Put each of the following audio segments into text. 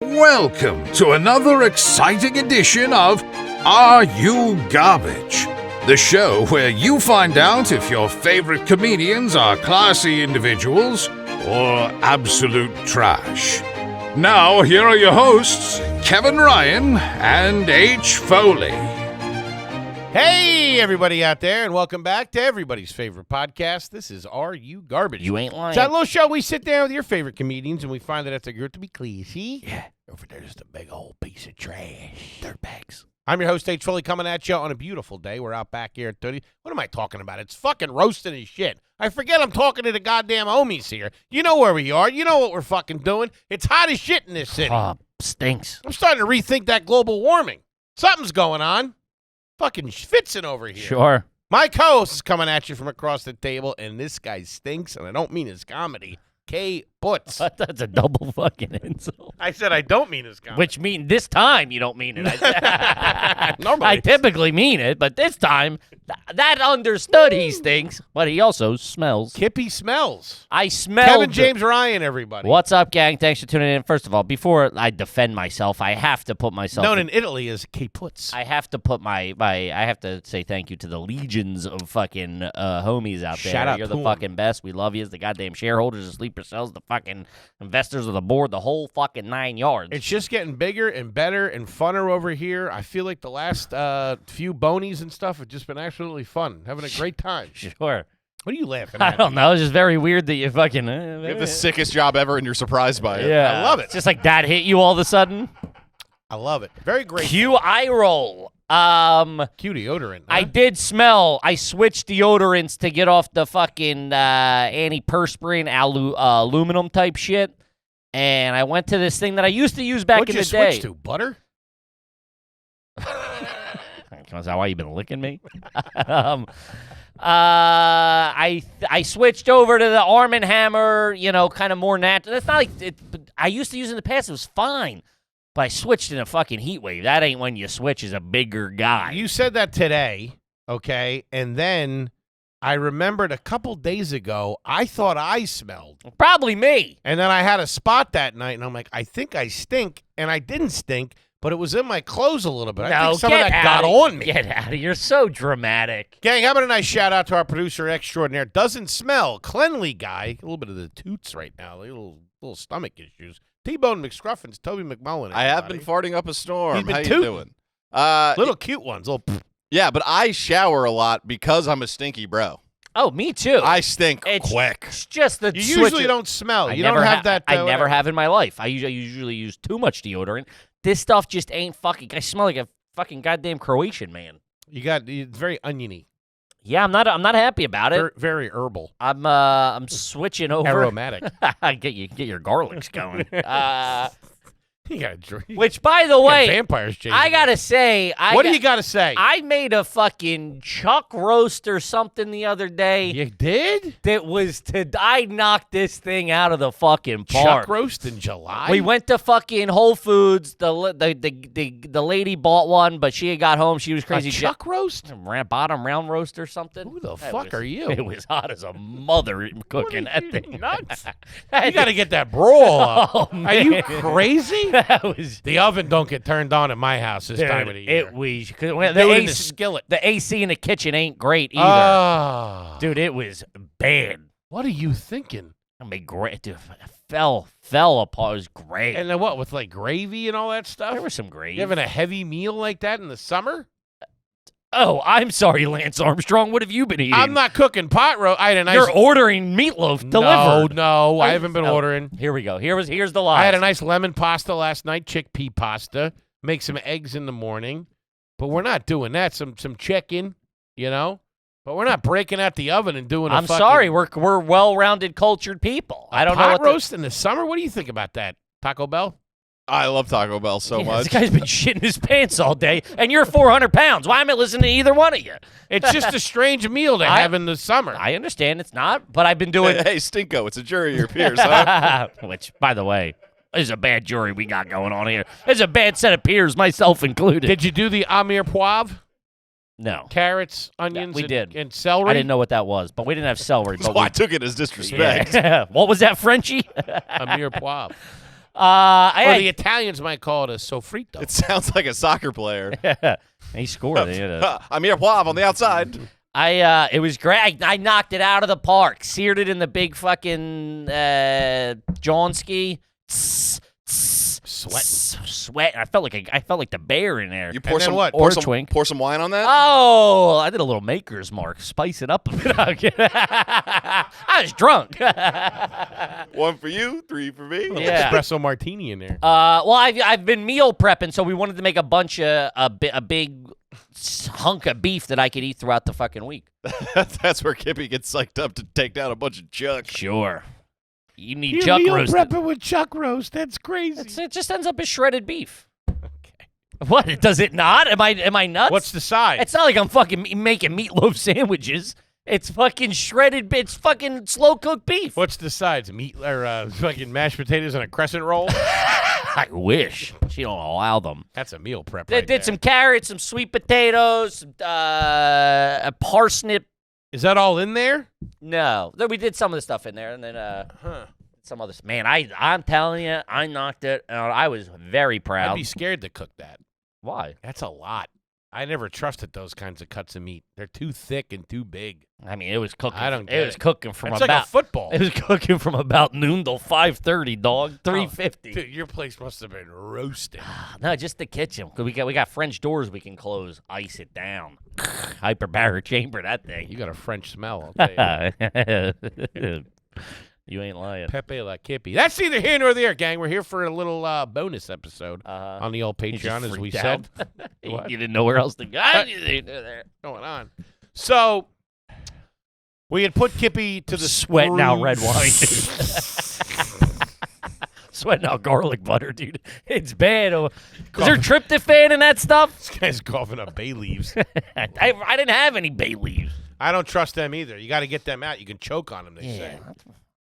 Welcome to another exciting edition of Are You Garbage? The show where you find out if your favorite comedians are classy individuals or absolute trash. Now, here are your hosts, Kevin Ryan and H. Foley. Hey, everybody out there, and welcome back to everybody's favorite podcast. This is Are You Garbage? You ain't lying. It's that little show we sit down with your favorite comedians, and we find that it's a group to be classy. Yeah. Over there's just a big old piece of trash. Dirtbags. I'm your host, H. Foley, coming at you on a beautiful day. We're out back here at 30. What am I talking about? It's fucking roasting as shit. I forget I'm talking to the goddamn homies here. You know where we are. You know what we're fucking doing. It's hot as shit in this city. Stinks. I'm starting to rethink that global warming. Something's going on. Fucking schwitzing over here. Sure. My co-host is coming at you from across the table, and this guy stinks, and I don't mean his comedy. K. Butts. That's a double fucking insult. I said I don't mean his comedy. Which mean this time you don't mean it. Normally. I typically mean it, but this time, that understood he stinks, but he also smells. Kippy smells. I smell. Kevin James Ryan, everybody. What's up, gang? Thanks for tuning in. First of all, before I defend myself, I have to put myself known in Italy as K. Putz. I have to put I have to say thank you to the legions of fucking homies out there. Shout out You're to the 'em. fucking best. We love you as the goddamn shareholders, the sleeper cells, the fucking investors of the board, the whole fucking 9 yards. It's just getting bigger and better and funner over here. I feel like the last few bonies and stuff have just been absolutely fun. Having a great time. Sure. What are you laughing I at? don't know. It's just very weird that you fucking. You have the sickest job ever, and you're surprised by it. Yeah. I love it. It's just like that hit you all of a sudden. I love it. Very great. Cue eye roll. Cue deodorant. I huh? did smell. I switched deodorants to get off the fucking antiperspirant aluminum type shit. And I went to this thing that I used to use back What'd in you the day. switch to? Butter? Is that why you've been licking me? I switched over to the Arm & Hammer, kind of more natural. That's not like it. I used to use it in the past. It was fine. But I switched in a fucking heat wave. That ain't when you switch as a bigger guy. You said that today, okay? And then I remembered a couple days ago, I thought I smelled. Probably me. And then I had a spot that night, and I'm like, I think I stink. And I didn't stink, but it was in my clothes a little bit. I think some of that got on me. Get out of here. You're so dramatic. Gang, how about a nice shout out to our producer extraordinaire? Doesn't smell. Cleanly guy. A little bit of the toots right now. A little stomach issues. T-Bone McScruffins, Toby McMullen. I have been everybody. farting up a storm. He's been How tooting. you doing? Little cute ones. Yeah, but I shower a lot because I'm a stinky bro. Oh, me too. I stink It's quick. It's just the You switch usually it- don't smell. I You never don't have that. I never whatever. have in my life. I usually use too much deodorant. This stuff just ain't fucking. I smell like a fucking goddamn Croatian man. It's very oniony. Yeah, I'm not happy about it. Very herbal. I'm switching over. Aromatic. get your garlics going. You got drink. Which, by the way, vampires. I gotta say, What do you got to say? I made a fucking chuck roast or something the other day. You did? That was I knocked this thing out of the fucking park. Chuck roast in July? We went to fucking Whole Foods. The lady bought one, but she had got home. She was crazy. A chuck roast? Bottom round roast or something. Who the It fuck was- are you? It was hot as a mother cooking What are that you, thing. nuts? You got to get that brawl up. Oh, Are you man. crazy? That was The oven don't get turned on at my house this time of the year. It was Do the it in the AC, skillet. the AC in the kitchen ain't great either. Ah. Dude, it was bad. What are you thinking? I mean, great. Dude, it fell apart. It was great. And then what, with like gravy and all that stuff? there was some gravy. You having a heavy meal like that in the summer? Oh, I'm sorry, Lance Armstrong. What have you been eating? I'm not cooking pot roast. I had a nice. You're ordering meatloaf delivered. No, I haven't been ordering. Here we go. Here's the lie. I had a nice lemon pasta last night, chickpea pasta. Make some eggs in the morning, but we're not doing that. Some chicken, But we're not breaking out the oven and doing. I'm fucking, sorry. We're well-rounded, cultured people. I don't know pot what roast in the summer. What do you think about that, Taco Bell? I love Taco Bell so Yeah, much. This guy's been shitting his pants all day, and you're 400 pounds. Why am I listening to either one of you? It's just a strange meal to have in the summer. I understand it's not, but I've been doing. Hey, Stinko, it's a jury of your peers, huh? Which, by the way, is a bad jury we got going on here. It's a bad set of peers, myself included. Did you do the Amir Poivre? No. Carrots, onions, we did. and celery? I didn't know what that was, but we didn't have celery. So But I took it as disrespect. yeah. What was that, Frenchie? Amir Poivre. Or the Italians might call it a sofrito. It sounds like a soccer player. He scored. I'm here, Poiv on the outside. It was great. I knocked it out of the park. Seared it in the big fucking Johnski. Sweating. I felt like the bear in there. You pour And then some what? Pour Twink. pour some wine on that. Oh, I did a little Maker's Mark. Spice it up a bit. I was drunk. 1 for you, 3 for me. Yeah. Espresso martini in there. Well, I've been meal prepping, so we wanted to make a bunch of a big hunk of beef that I could eat throughout the fucking week. That's where Kippy gets psyched up to take down a bunch of chuck. Sure. You need You chuck meal roast. prepping with chuck roast. That's crazy. It just ends up as shredded beef. What? Does it not? Am I nuts? What's the size? It's not like I'm fucking making meatloaf sandwiches. It's fucking shredded. It's fucking slow cooked beef. What's the sides? Meat or fucking mashed potatoes and a crescent roll? I wish she don't allow them. That's a meal prep. They right did there. some carrots, some sweet potatoes, a parsnip. Is that all in there? No, we did some of the stuff in there, and then some other. Man, I'm telling you, I knocked it out. I was very proud. I'd be scared to cook that. Why? That's a lot. I never trusted those kinds of cuts of meat. They're too thick and too big. I mean, it was cooking. I don't It get was it. cooking from It's about. like a football. It was cooking from about noon till 5:30, dog. 3:50. Dude, your place must have been roasting. No, just the kitchen. 'Cause we got French doors we can close. Ice it down. Hyperbaric chamber that thing. You got a French smell, I'll tell you. You ain't lying. Pepe la Kippy. That's neither here nor there, gang. We're here for a little bonus episode on the old You just Patreon, as we freaked said. out. What? You didn't know where else to go. You didn't know there. Going on. So, we had put Kippy to the Sweating out red screws. wine. Sweating out garlic butter, dude. It's bad. Is there tryptophan in that stuff? This guy's coughing up bay leaves. I didn't have any bay leaves. I don't trust them either. You got to get them out. You can choke on them, they say.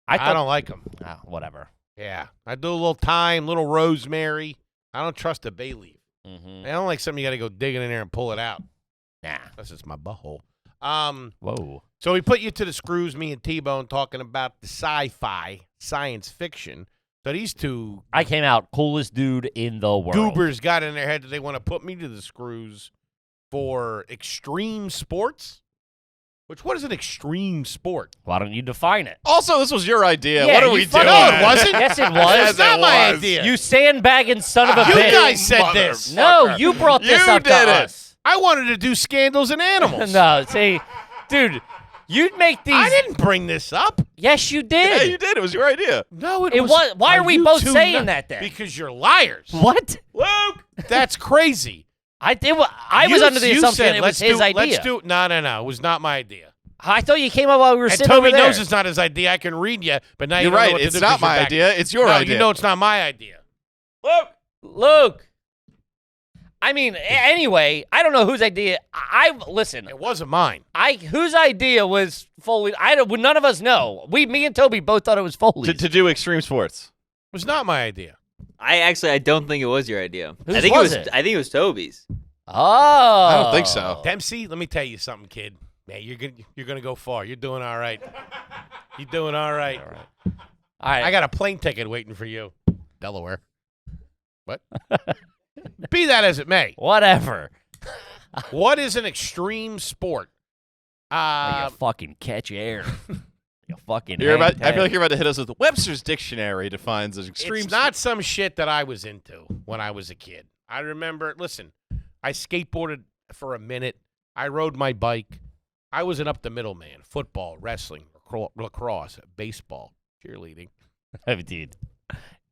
I I don't like them. Whatever. Yeah. I do a little thyme, little rosemary. I don't trust a bay leaf. Mm-hmm. I don't like something you got to go digging in there and pull it out. Nah. That's just my butthole. Whoa. So we put you to the screws, me and T-Bone, talking about the sci-fi, science fiction. So these two I came out coolest dude in the world. goobers got in their head that they want to put me to the screws for extreme sports. What is an extreme sport? Why don't you define it? Also, this was your idea. Yeah, what are you we fucking- doing? No, it wasn't. Yes, it was. Yes, It's not it my was. idea. You sandbagging son of a You bitch. guys said this. No, you brought this You up to did it. us. I wanted to do scandals and animals. No, see, dude, you'd make these. I didn't bring this up. Yes, you Yeah, did. you did. It was your idea. No, It was- why are we you both two saying nuts? that then? Because you're liars. What? Luke, that's crazy. I was under the You assumption said, it let's was his do, idea. Let's do. No. It was not my idea. I thought you came up while we were And sitting Toby over there. knows it's not his idea. I can read you, but now You're you don't know right. what to It's do not 'cause you're my back. idea. It's your No, idea. you know it's not my idea. Luke. I mean, anyway, I don't know whose idea. Listen. It wasn't mine. Whose idea was Foley? None of us know. Me and Toby both thought it was Foley's. to do extreme sports. It was not my idea. I don't think it was your idea. Whose I think was it was. it? I think it was Toby's. Oh, I don't think so. Dempsey, let me tell you something, kid. Man, you're gonna go far. You're doing all right. You're doing all right. All right. I got a plane ticket waiting for you, Delaware. What? Be that as it may, Whatever. what is an extreme sport? You fucking catch air. You fucking. I feel like you're about to hit us with Webster's Dictionary defines as extreme. It's not some shit that I was into when I was a kid. I remember, listen, I skateboarded for a minute. I rode my bike. I was an up-the-middle man. Football, wrestling, lacrosse, baseball, cheerleading. Dude,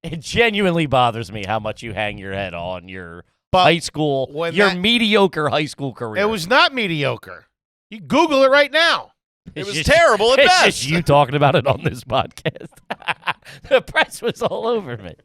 it genuinely bothers me how much you hang your head on your But high school, when your that- mediocre high school career. It was not mediocre. You Google it right now. It was just- terrible at It's best. just you talking about it on this podcast. The press was all over me.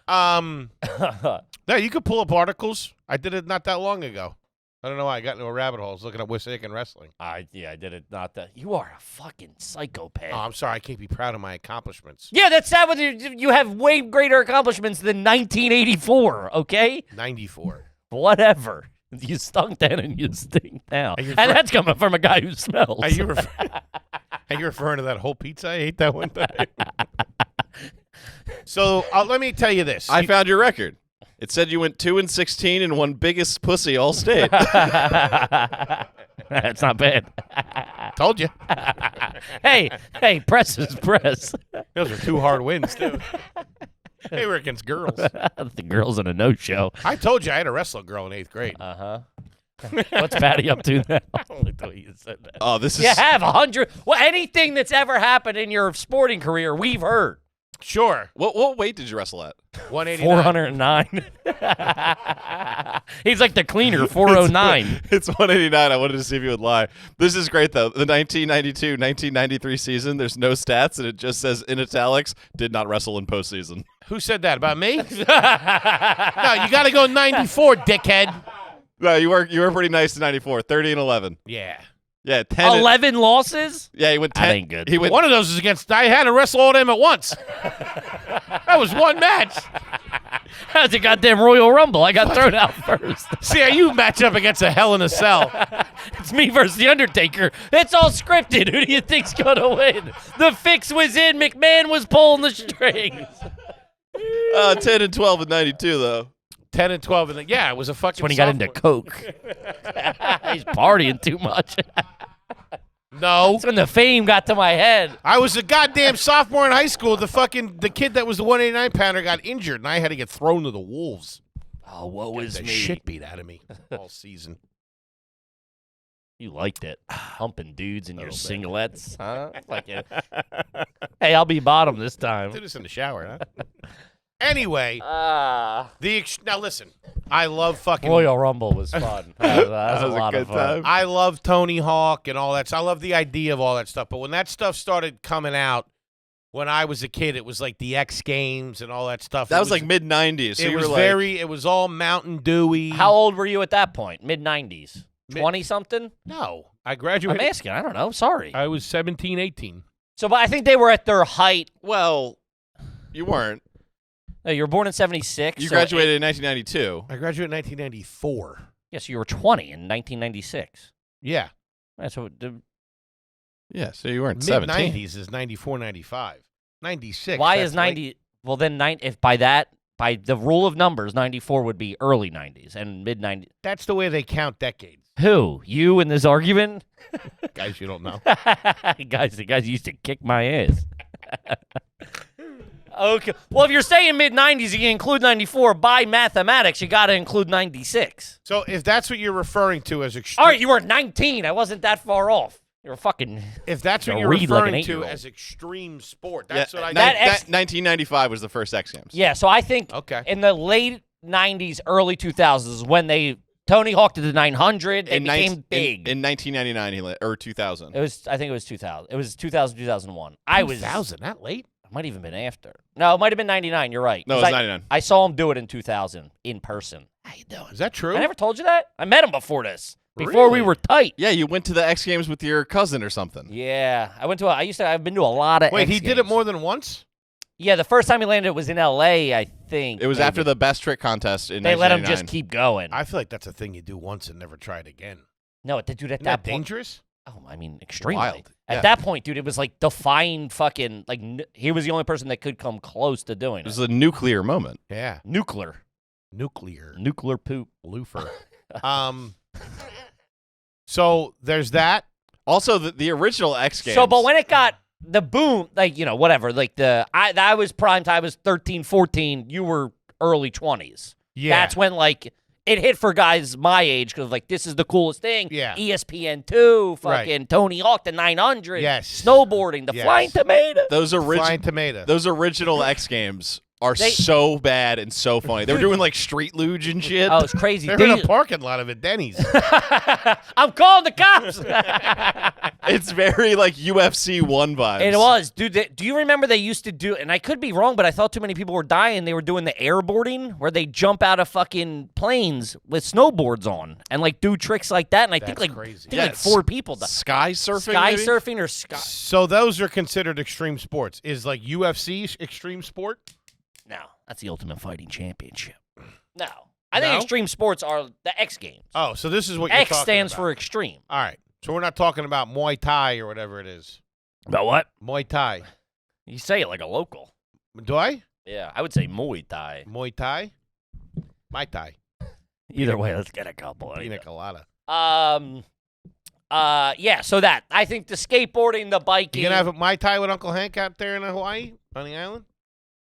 No, you could pull up articles. I did it not that long ago. I don't know why I got into a rabbit hole. I was looking at Wissahickon wrestling. I did it. Not that you are a fucking psychopath. Oh, I'm sorry. I can't be proud of my accomplishments. Yeah, that's not what you have. Way greater accomplishments than 1984. Okay, 94. whatever. You stunk then and you stink now, And and you're that's coming from a guy who smells. Are you referring to that whole pizza I ate that one time? So let me tell you this. I found your record. It said you went 2-16 and won biggest pussy all state. That's not bad. Told you. Hey, press is press. Those are 2 hard wins, too. They were against girls. The girls in a no-show. I told you I had to wrestle a girl in 8th grade. What's Patty up to now? You said that. Oh, this is You have 100. Well, anything that's ever happened in your sporting career, we've heard. Sure. what weight did you wrestle at? 189. 409. He's like the cleaner, 409. It's 189. I wanted to see if you would lie. This is great though. The 1992-1993 season. There's no stats, and it just says in italics, did not wrestle in postseason. Who said that? About me? No, you got to go 94, dickhead. No, you were pretty nice in 94. 30-11. Yeah. Yeah, 10. 11 losses? Yeah, he went 10. That ain't good. He went. One of those is against. I had to wrestle all them at once. That was one match. That's a goddamn Royal Rumble. I got thrown out first. See how you match up against a Hell in a Cell. It's me versus The Undertaker. It's all scripted. Who do you think's going to win? The fix was in. McMahon was pulling the strings. 10 and 12 in 92 though. 10 and 12. And yeah, it was a fucking When he got into sophomore. coke. He's partying too much. No. That's when the fame got to my head. I was a goddamn sophomore in high school. The kid that was the 189 pounder got injured, and I had to get thrown to the wolves. Oh, woe is The me. shit beat out of me all season. You liked it. Humping dudes in your Little bit. singlets. Huh? Like it. Hey, I'll be bottom this time. Do this in the shower, huh? Anyway, Ah. now listen, I love fucking Royal Rumble was fun. That was a was a lot of good fun. time. I love Tony Hawk and all that. I love the idea of all that stuff. But when that stuff started coming out when I was a kid, it was like the X Games and all that stuff. That was like mid 90s. So it you was were like, it was all Mountain Dewy. How old were you at that point? Mid-90s? 20-something? No, I I'm graduated. asking. I don't know. Sorry. I was 17, 18. So, but I think they were at their height. well, you weren't. No, you were born in 76. You so graduated in 1992. I graduated in 1994. Yes, you were 20 in 1996. Yeah. That's what. Yeah, so you weren't Mid 17. 90s is 94, 95. 96. Why that's is 90? Well, then if by the rule of numbers, 94 would be early 90s and mid 90s. That's the way they count decades. Who? You in this argument? Guys, you don't know. The guys used to kick my ass. Okay. Well, if you're saying mid 90s, you can include 94. By mathematics, you got to include 96. So if that's what you're referring to as extreme, All right, you were 19. I wasn't that far off. You were fucking. if that's what You you're read like an referring to 8-year-old. as extreme sport, Yeah, that's what I That X- 1995 was the first X Games. Yeah, so I think Okay. in the late 90s, early 2000s is when Tony Hawk did the 900. They became big. In 1999 or 2000. I think it was 2000. It was 2000, 2001. I was. 2000, that late? It might even been after. No, it might have been 99. You're right. No, it 'Cause was 99. I saw him do it in 2000 in person. How you doing? Is that true? I never told you that? I met him before this. Before we Really? were tight. Yeah, you went to the X Games with your cousin or something. Yeah. I've been to a lot of Wait, X he did it Games. more than once? Yeah, the first time he landed was in L.A., I think. It was maybe. after the best trick contest in They let him 1999. just keep going. I feel like that's a thing you do once and never try it again. No, dude, at Isn't that that point. dangerous? Oh, I mean, extremely. Wild. At Yeah. that point, dude, it was like defying fucking, like, he was the only person that could come close to doing It was it. a nuclear moment. Yeah. Nuclear poop. Loofer. So there's that. Also, the original X Games. So, but when it got the boom, like, whatever, like I was prime time, I was 13, 14, you were early 20s. Yeah. That's when, like, it hit for guys my age because, like, this is the coolest thing. Yeah. ESPN2, Right. fucking Tony Hawk, the 900. Yes. Snowboarding, the Yes. Flying Tomato. those Flying tomato. those original X Games are They- so bad and so funny. They were doing like street luge and shit. Oh, it's crazy. They're in a parking lot of it, Denny's. I'm calling the cops. It's very like UFC 1 vibes. It was, dude. Do you remember they used to do? And I could be wrong, but I thought too many people were dying. They were doing the airboarding, where they jump out of fucking planes with snowboards on and like do tricks like that. And I think That's like crazy. like Yes. 4 people died. Sky surfing. Sky maybe? surfing or sky? So those are considered extreme sports. Is like UFC extreme sport? No, that's the Ultimate Fighting Championship. No, I think No? extreme sports are the X Games. Oh, so this is what you're X talking stands about. for extreme. All right. So we're not talking about Muay Thai or whatever it is. About what? Muay Thai. You say it like a local. Do I? Yeah, I would say Muay Thai. Muay Thai? Mai Tai. Either way, let's get a couple. Pina colada. Yeah, so that. I think the skateboarding, the biking. You gonna have a Mai Tai with Uncle Hank out there in Hawaii, on the island?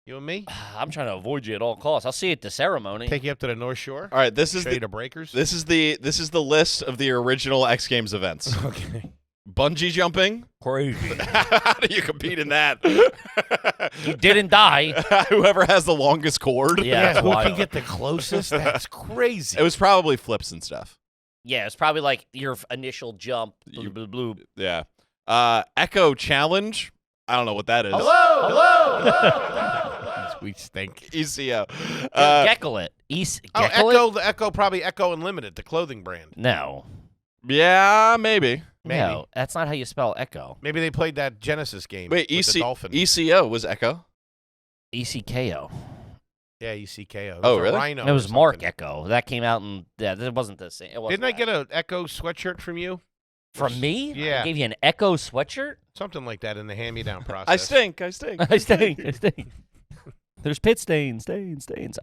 You and me? I'm trying to avoid you at all costs. I'll see you at the ceremony. Take you up to the North Shore? All right, this is Show you the the breakers? this is the list of the original X Games events. Okay. Bungee jumping. Crazy. How do you compete in that? You didn't die. Whoever has the longest cord. Yeah, that's who wild. can get the closest? That's crazy. It was probably flips and stuff. Yeah, it's probably like your initial jump. You- Blue, blue, blue. Yeah. Echo challenge. I don't know what that is. Hello. We stink. ECO. Geckle it. Echo, the Echo, probably Echo Unlimited, the clothing brand. No. Yeah, maybe. Maybe. No, that's not how you spell Echo. Maybe they played that Genesis game. Wait, with the Dolphin. ECO was Echo. ECKO. Yeah, ECKO. Oh, It was a really? Rhino It or was Mark something. Echo. That came out in. Yeah, that wasn't the same. It wasn't Didn't I that. get an Echo sweatshirt from you? From me? Yeah. I gave you an Echo sweatshirt? Something like that in the hand-me-down process. I stink. I stink. I stink. There's pit stains.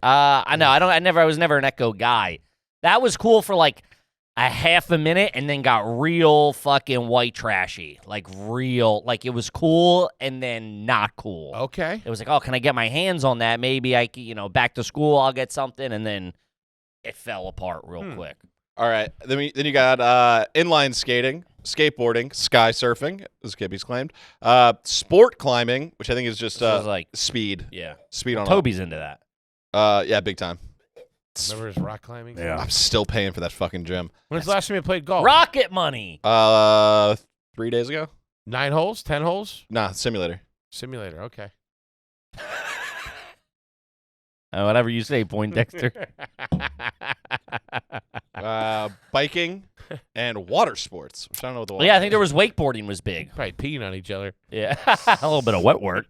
I know. I was never an Echo guy. That was cool for like a half a minute and then got real fucking white trashy. Like real, like it was cool and then not cool. Okay. It was like, oh, can I get my hands on that? Maybe I can, back to school, I'll get something. And then it fell apart real quick. All right. Then you got inline skating, skateboarding, sky surfing, as Kippy's claimed, sport climbing, which I think is just This is like, speed. yeah. Speed on Toby's into that. yeah, big time. Remember his rock climbing? Yeah. I'm still paying for that fucking gym. When's the last time you played golf? Rocket money. 3 days ago? 9 holes? 10 holes? Nah, simulator. Simulator, okay. Whatever you say, Poindexter. Biking and water sports. Which I don't know what the water Yeah, I think there sports was wakeboarding was big. Probably peeing on each other. Yeah, a little bit of wet work.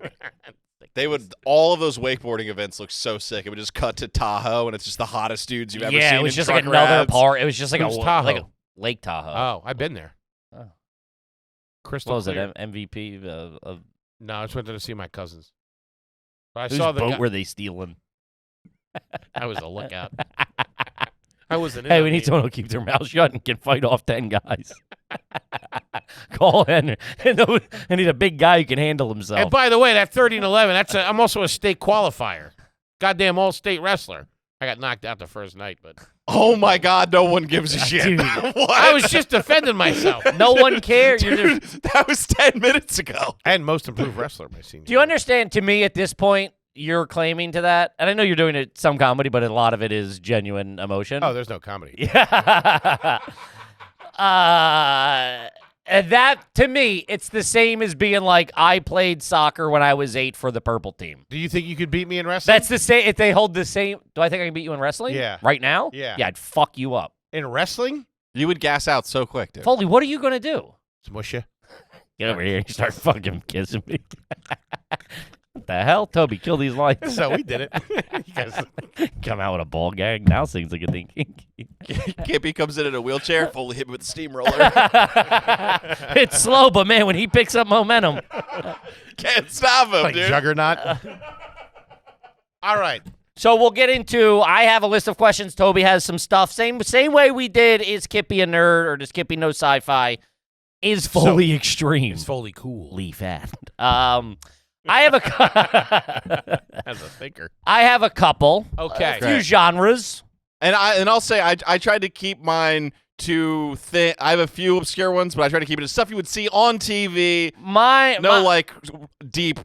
They would all of those wakeboarding events look so sick. It would just cut to Tahoe, and it's just the hottest dudes you've ever seen. Yeah, it was in just like truck another rides. part. It was just like Who's a Tahoe? like a Lake Tahoe. Oh, I've been there. Oh. Crystal What was it? clear. MVP of No, I just went there to see my cousins. But I whose saw the boat guy. were they stealing? I was a lookout. I wasn't in Hey, on we need the- someone who keeps their mouth shut and can fight off 10 guys. Call Henry. I need a big guy who can handle himself. And by the way, that 30 and 11, I'm also a state qualifier. Goddamn all-state wrestler. I got knocked out the first night, but Oh my God, no one gives a shit. Dude. What? I was just defending myself. No one cares. You're Dude, just- that was 10 minutes ago. And most improved wrestler, my senior. Do you understand? To me, at this point, you're claiming to that, and I know you're doing it some comedy, but a lot of it is genuine emotion. Oh, there's no comedy. Yeah. And that, to me, it's the same as being like, I played soccer when I was 8 for the purple team. Do you think you could beat me in wrestling? That's the same. If they hold the same, do I think I can beat you in wrestling? Yeah. Right now? Yeah. Yeah, I'd fuck you up. in wrestling? You would gas out so quick, dude. Foley, what are you going to do? Smush you. Get over here and start fucking kissing me. What the hell? Toby, kill these lights. So we did it. You guys- Come out with a ball gag. Now seems like a thing. Kippy comes in a wheelchair, fully hit with a steamroller. It's slow, but man, when he picks up momentum. Can't stop him, like dude. Juggernaut. All right. So we'll get into, I have a list of questions. Toby has some stuff. Same way we did, is Kippy a nerd or does Kippy know sci-fi? Is Foley extreme? It's Foley cool. Lee fat. I have a As a thinker. I have a couple. Okay. A few genres. And I'll say I tried to keep mine to thin. I have a few obscure ones, but I try to keep it to stuff you would see on TV. No, like deep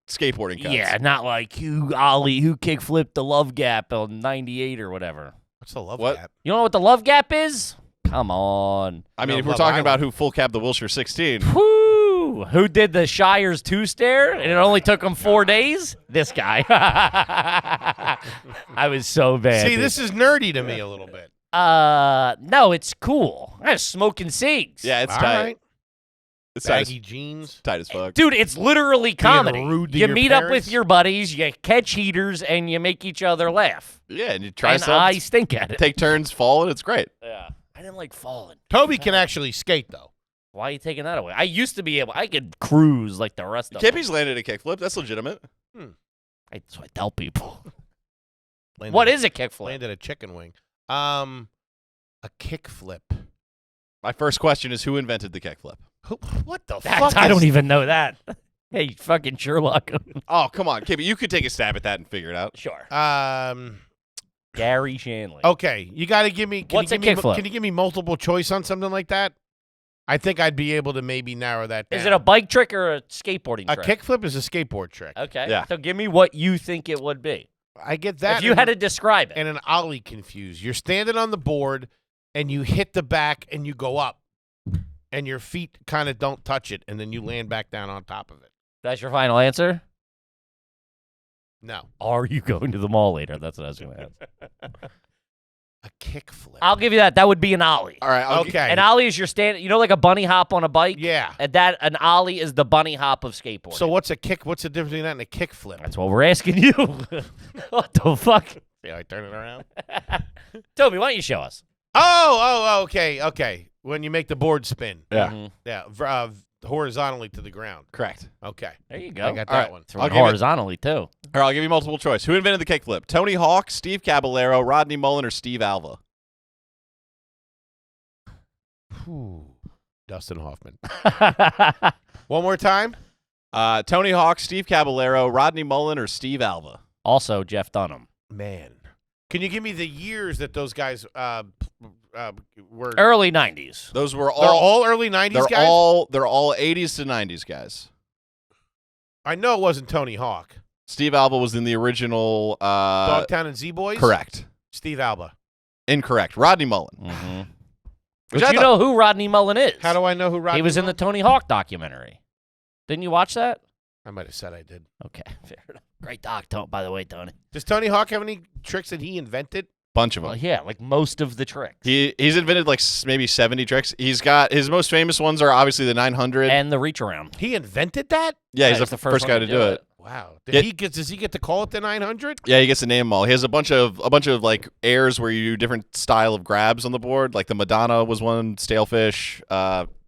skateboarding cuts. Yeah, not like who kickflipped the Love Gap on 98 or whatever. What's the love What? gap? You know what the Love Gap is? Come on. I mean, No, if we're Love talking Island. about who full capped the Wilshire 16, Whoo! Who did the Shire's 2-stare and it only took him 4 days? This guy. I was so bad. See, this is nerdy to me a little bit. No, it's cool. I was smoking cigs. yeah, it's All tight. right. It's tight Baggy jeans. as fuck. Dude, it's literally comedy. rude to You your meet up parents? with your buddies, you catch heaters, and you make each other laugh. Yeah, and you try And some, I stink at it. take turns falling. It's great. Yeah. I didn't like falling. Toby can actually skate, though. Why are you taking that away? I used to be able. I could cruise like the rest of them. Kippy's landed a kickflip. That's legitimate. That's what I tell people. Landed What is a kickflip? Landed a chicken wing. A kickflip. My first question is, who invented the kickflip? What the fuck? I don't even know that. Hey, fucking Sherlock. Oh, come on, Kippy. You could take a stab at that and figure it out. Sure. Gary Shanley. Okay, you got to give me. What's a kickflip? Can you give me multiple choice on something like that? I think I'd be able to maybe narrow that down. Is it a bike trick or a skateboarding A trick? kickflip is a skateboard trick. Okay. Yeah. So give me what you think it would be. I get that. If you had to describe it. And an ollie confused. You're standing on the board, and you hit the back, and you go up, and your feet kind of don't touch it, and then you land back down on top of it. That's your final answer? No. Are you going to the mall later? That's what I was going to ask. A kickflip. I'll give you that. That would be an ollie. All right. Okay. An ollie is your stand. You know, like a bunny hop on a bike. Yeah. And an ollie is the bunny hop of skateboarding. So what's a kick? What's the difference between that and a kickflip? That's what we're asking you. What the fuck? See how I turn it around? Toby, why don't you show us? Okay. When you make the board spin. Yeah. Mhm. Yeah. Horizontally to the ground. Correct. Okay. There you go. I got All that right. one. Throw I'll it give it- horizontally, too. All right, I'll give you multiple choice. Who invented the kickflip? Tony Hawk, Steve Caballero, Rodney Mullen, or Steve Alva? Dustin Hoffman. One more time. Tony Hawk, Steve Caballero, Rodney Mullen, or Steve Alva? Also, Jeff Dunham. Man. Can you give me the years that those guys were? Early 90s. Those were They're all. all early 90s They're guys? all 80s to 90s guys. I know it wasn't Tony Hawk. Steve Alva was in the original. Dogtown and Z-Boys? Correct. Steve Alba. Incorrect. Rodney Mullen. Mm-hmm. Which But I you thought- know who Rodney Mullen is. How do I know who Rodney He was in the Mullen- Tony Hawk documentary. Didn't you watch that? I might have said I did. Okay, fair enough. Great doc, by the way, Tony. Does Tony Hawk have any tricks that he invented? Bunch of them. Well, yeah, like most of the tricks. He's invented like maybe 70 tricks. He's got his most famous ones are obviously the 900. And the reach around. He invented that? yeah, he's he's the first guy one to do it. Wow. Yeah. Does he get to call it the 900? Yeah, he gets to name them all. He has a bunch of like airs where you do different style of grabs on the board. Like the Madonna was one, Stalefish,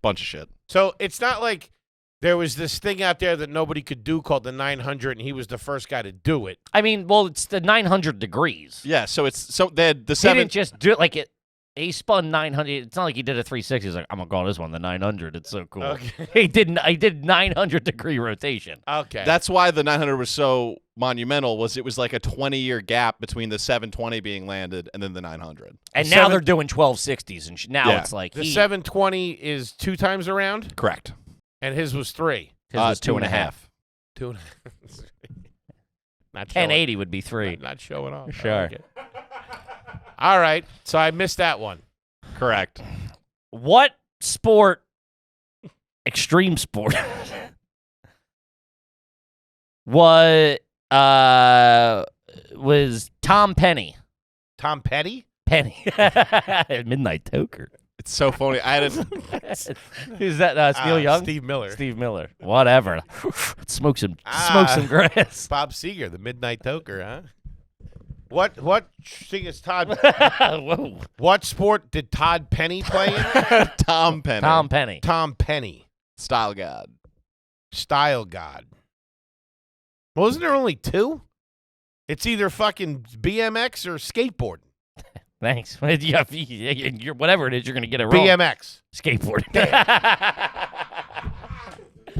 bunch of shit. So it's not like there was this thing out there that nobody could do called the 900, and he was the first guy to do it. I mean, well, it's the 900 degrees. Yeah, so they had the He 7. didn't just do it like it. He spun 900. It's not like he did a 360. He's like, I'm gonna call this one the 900. It's so cool. Okay. He did 900-degree rotation. Okay. That's why the 900 was so monumental. It was like a 20-year gap between the 720 being landed and then the 900. And The now seven- they're doing 1260s, and now Yeah. it's like the 720 is 2 times around, Correct. and his was 3. His was 2.5. 2 and a half. Not showing, 1080 would be 3. not showing off. I Sure. like it. All right. So I missed that one. Correct. What sport? Extreme sport. was Tom Penny? Tom Petty? Penny. Midnight Toker. It's so funny. I had it. Who's that? Neil Young? Steve Miller. Steve Miller. Whatever. smoke some grass. Bob Seger, the Midnight Toker, huh? What thing is Todd? Whoa. What sport did Todd Penny play in? Tom Penny. Tom Penny. Tom Penny. Style God. Style God. Well, isn't there only 2? It's either fucking BMX or skateboarding. Thanks. You're, whatever it is, you're going to get it wrong. BMX. Skateboarding.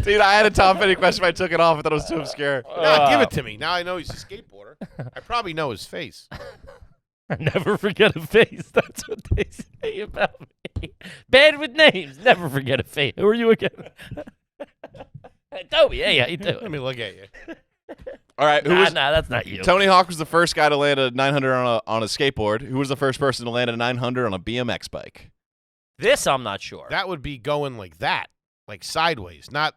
Dude, I had a Tom Penny question. If I took it off. I thought it was too obscure. No, give it to me. Now I know he's a skateboarder. I probably know his face. Never forget a face. That's what they say about me. Bad with names. Never forget a face. Who are you again? Toby, hey, how you Let doing? me look at you. All right. Nah, that's not you. Tony Hawk was the first guy to land a 900 on a skateboard. Who was the first person to land a 900 on a BMX bike? This I'm not sure. That would be going like that, like sideways, not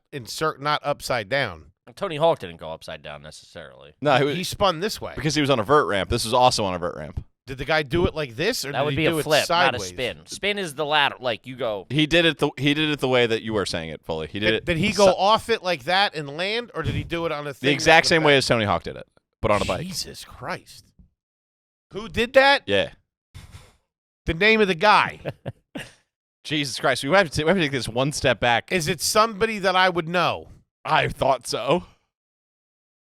upside down. Tony Hawk didn't go upside down necessarily. No, He spun this way. because he was on a vert ramp. This was also on a vert ramp. Did the guy do it like this, or That did would he be do a it flip, not a sideways? spin. Spin is the ladder. Like you go. He did it the way that you were saying it, Foley. He did it. Did he go off it like that and land, or did he do it on a thing? the exact that same was way back? as Tony Hawk did it, but on a bike. Jesus Christ. Who did that? Yeah. The name of the guy. Jesus Christ. We have to take this one step back. Is it somebody that I would know? I thought so.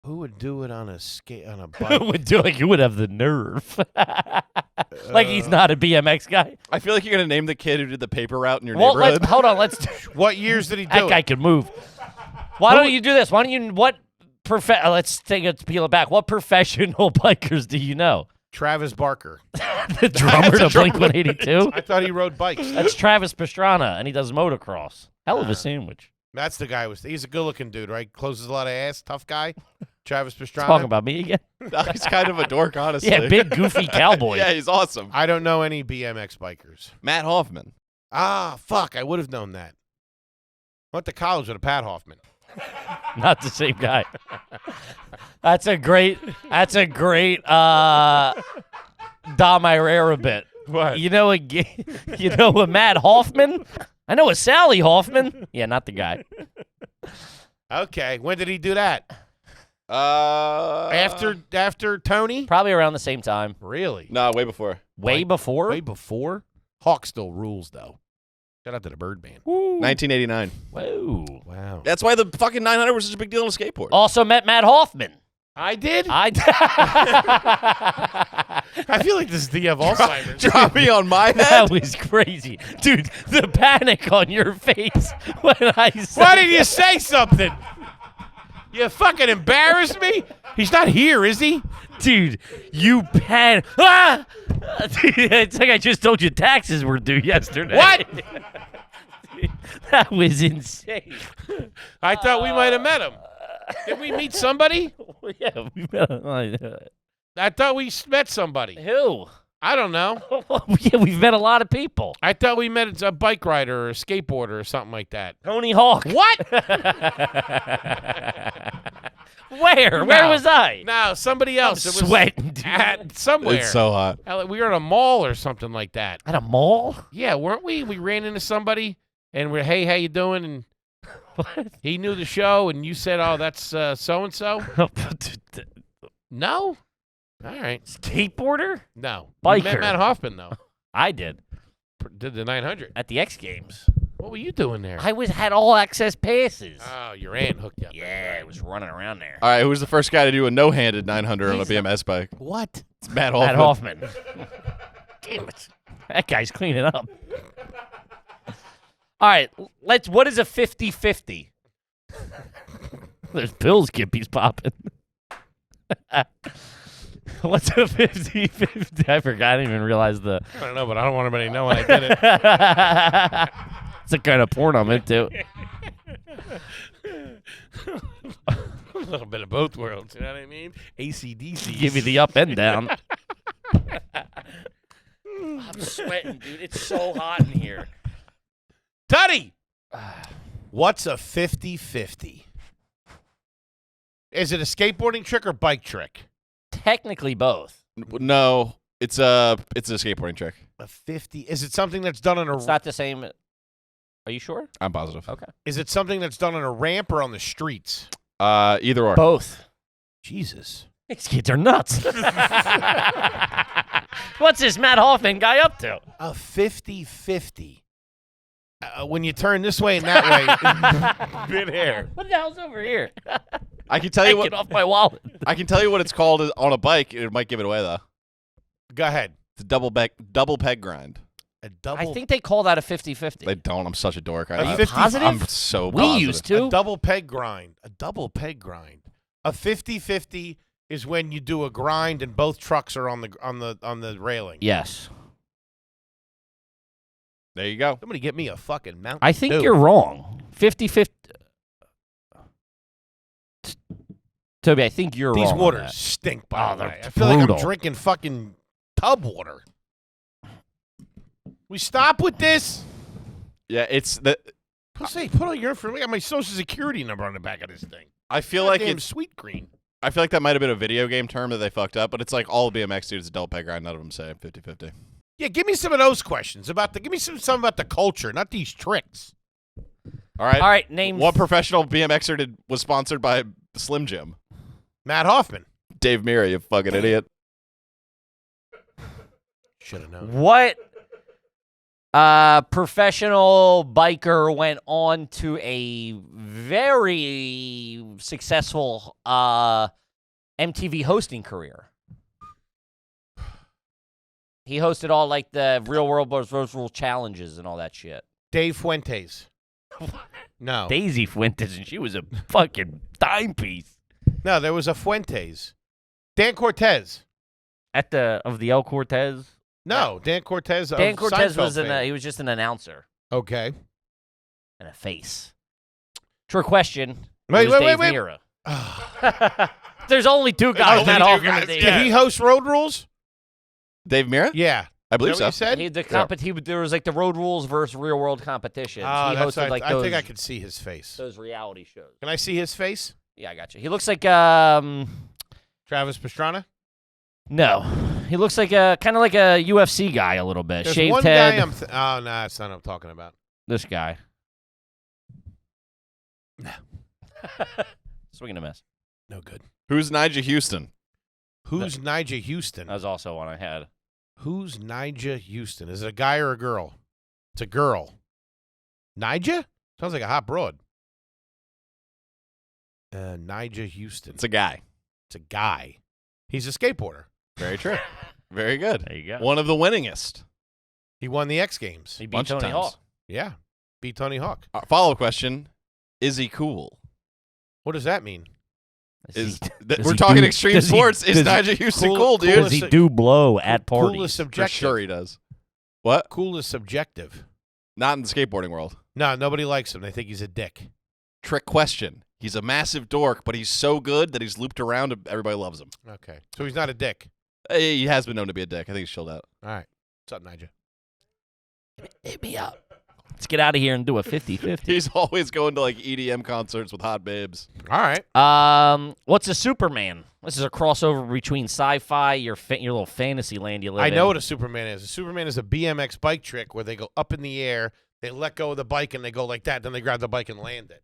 Who would do it on a Who bike? would do it? You would have the nerve. Like he's not a BMX guy. I feel like you're gonna name the kid who did the paper route in your Well, neighborhood. hold on. Let's. What years did he do That guy it? can move. Why don't you do this? Why don't you? Let's take it, peel it back. What professional bikers do you know? Travis Barker. The drummer to Blink-182. I thought he rode bikes. That's Travis Pastrana, and he does motocross. Hell of a sandwich. That's the guy. He's a good-looking dude, right? Closes a lot of ass. Tough guy. Travis Pastrana. Talking about me again? No, he's kind of a dork, honestly. Yeah, big goofy cowboy. Yeah, he's awesome. I don't know any BMX bikers. Matt Hoffman. Ah, fuck. I would have known that. Went to college with a Pat Hoffman. Not the same guy. That's a great Dom Irera bit. What? You know a Matt Hoffman? I know a Sally Hoffman. Yeah, not the guy. Okay. When did he do that? After After Tony? Probably around the same time. Really? No, way before. Way before? Way before? Hawk still rules, though. Shout out to the Birdman. 1989. Whoa. Wow. That's why the fucking 900 was such a big deal on a skateboard. Also met Matt Hoffman. I did? I feel like this is the Alzheimer's. Drop me on my head. That was crazy. Dude, the panic on your face when I said Why didn't you say something? You fucking embarrassed me? He's not here, is he? Dude, you panic. Ah! Dude, it's like I just told you taxes were due yesterday. What? That was insane. I thought we might have met him. Did we meet somebody? Yeah, we met. I thought we met somebody. Who? I don't know. Yeah, we've met a lot of people. I thought we met a bike rider or a skateboarder or something like that. Tony Hawk. What? Where? Where was I? No, somebody else. It was Sweating, dude. at somewhere. It's so hot. We were at a mall or something like that. At a mall? Yeah, weren't we? We ran into somebody and we're, hey, how you doing? And What? he knew the show and you said, oh, that's so-and-so? No? All right. Skateboarder? No. Biker. You met Matt Hoffman, though. I did. Did the 900. At the X Games. What were you doing there? I had all access passes. Oh, your aunt hooked you up. Yeah, I was running around there. All right, who was the first guy to do a no-handed 900 on a BMS bike? What? It's Matt Hoffman. Matt Hoffman. Damn it. That guy's cleaning up. All right, what is a 50-50? There's pills Kippy's popping. What's a 50-50? I forgot. I didn't even realize the... I don't know, but I don't want anybody to know when I did it. It's the kind of porn I'm into. A little bit of both worlds, you know what I mean? AC/DC. Give me the up and down. I'm sweating, dude. It's so hot in here. Tutty! What's a 50-50? Is it a skateboarding trick or bike trick? Technically both. No, it's a skateboarding trick. A 50. Is it something that's done on a It's not the same. Are you sure? I'm positive. Okay. Is it something that's done on a ramp or on the streets? Either or. Both. Jesus. These kids are nuts. What's this Matt Hoffman guy up to? A 50-50. When you turn this way and that way, midair. What the hell's over here? I can tell you Get what off my wallet. I can tell you what it's called on a bike. It might give it away though. Go ahead. It's a double peg grind. A double. I think they call that a 50-50. They don't. I'm such a dork. Are you I'm 50 positive? I'm so We positive. used to. A double peg grind. A double peg grind. A 50-50 is when you do a grind and both trucks are on the railing. Yes. There you go. Somebody get me a fucking Mountain I think Dew. you're wrong. 50-50. Toby, I think you're These wrong. on waters that. stink, by Oh, the way. they're I feel like I'm brutal. drinking fucking tub water. We stop with this? Yeah, it's the. Put all your information. I got my social security number on the back of this thing. I feel like Goddamn it's. sweet green. I feel like that might have been a video game term that they fucked up, but it's like all BMX dudes a double peg grind. None of them say 50-50. Yeah, give me some of those questions give me some about the culture, not these tricks. All right. All right, name. What professional BMXer was sponsored by Slim Jim? Matt Hoffman. Dave Mirra, you fucking idiot. Should have known. What Professional biker went on to a very successful MTV hosting career. He hosted all like the Real World vs. Rule challenges and all that shit. Dave Fuentes. No. Daisy Fuentes, and she was a fucking timepiece. No, there was a Fuentes. Dan Cortez. Of the El Cortez? No, Dan Cortez. Dan Cortez Seinfeld was fame. he was just an announcer. Okay. And a face. True question. Wait. Mira. There's only two guys. Matt Hoffman and Dave. Did he host Road Rules? Dave Mira? Yeah. I believe Is that so. what you said? There was like the Road Rules versus Real World competitions. Oh, He hosted like I those, think I could see his face. those reality shows. Can I see his face? Yeah, I got you. He looks like Travis Pastrana? no. He looks like kind of like a UFC guy a little bit. There's Shaved one head. guy oh, no, that's not what I'm talking about. This guy. No. Swing and a miss. No good. Who's Nigel Houston? Who's Nigel Houston? That was also one I had. Who's Nigel Houston? Is it a guy or a girl? It's a girl. Nigel? Sounds like a hot broad. Nigel Houston. It's a guy. It's a guy. He's a skateboarder. Very true. Very good. There you go. One of the winningest. He won the X Games. He beat bunch of Tony times. Hawk. Yeah. Beat Tony Hawk. Follow-up question. Is he cool? What does that mean? We're talking extreme sports. Is Nigel Houston cool, dude? Does he do blow at parties? Cool is For subjective. sure he does. What? Cool is subjective. Not in the skateboarding world. No, nobody likes him. They think he's a dick. Trick question. He's a massive dork, but he's so good that he's looped around and everybody loves him. Okay. So he's not a dick. He has been known to be a dick. I think he's chilled out. All right. What's up, Nigel? Hit me up. Let's get out of here and do a 50-50. He's always going to like EDM concerts with hot babes. All right. What's a Superman? This is a crossover between sci-fi, your little fantasy land you live in. I know what a Superman is. A Superman is a BMX bike trick where they go up in the air, they let go of the bike, and they go like that. Then they grab the bike and land it.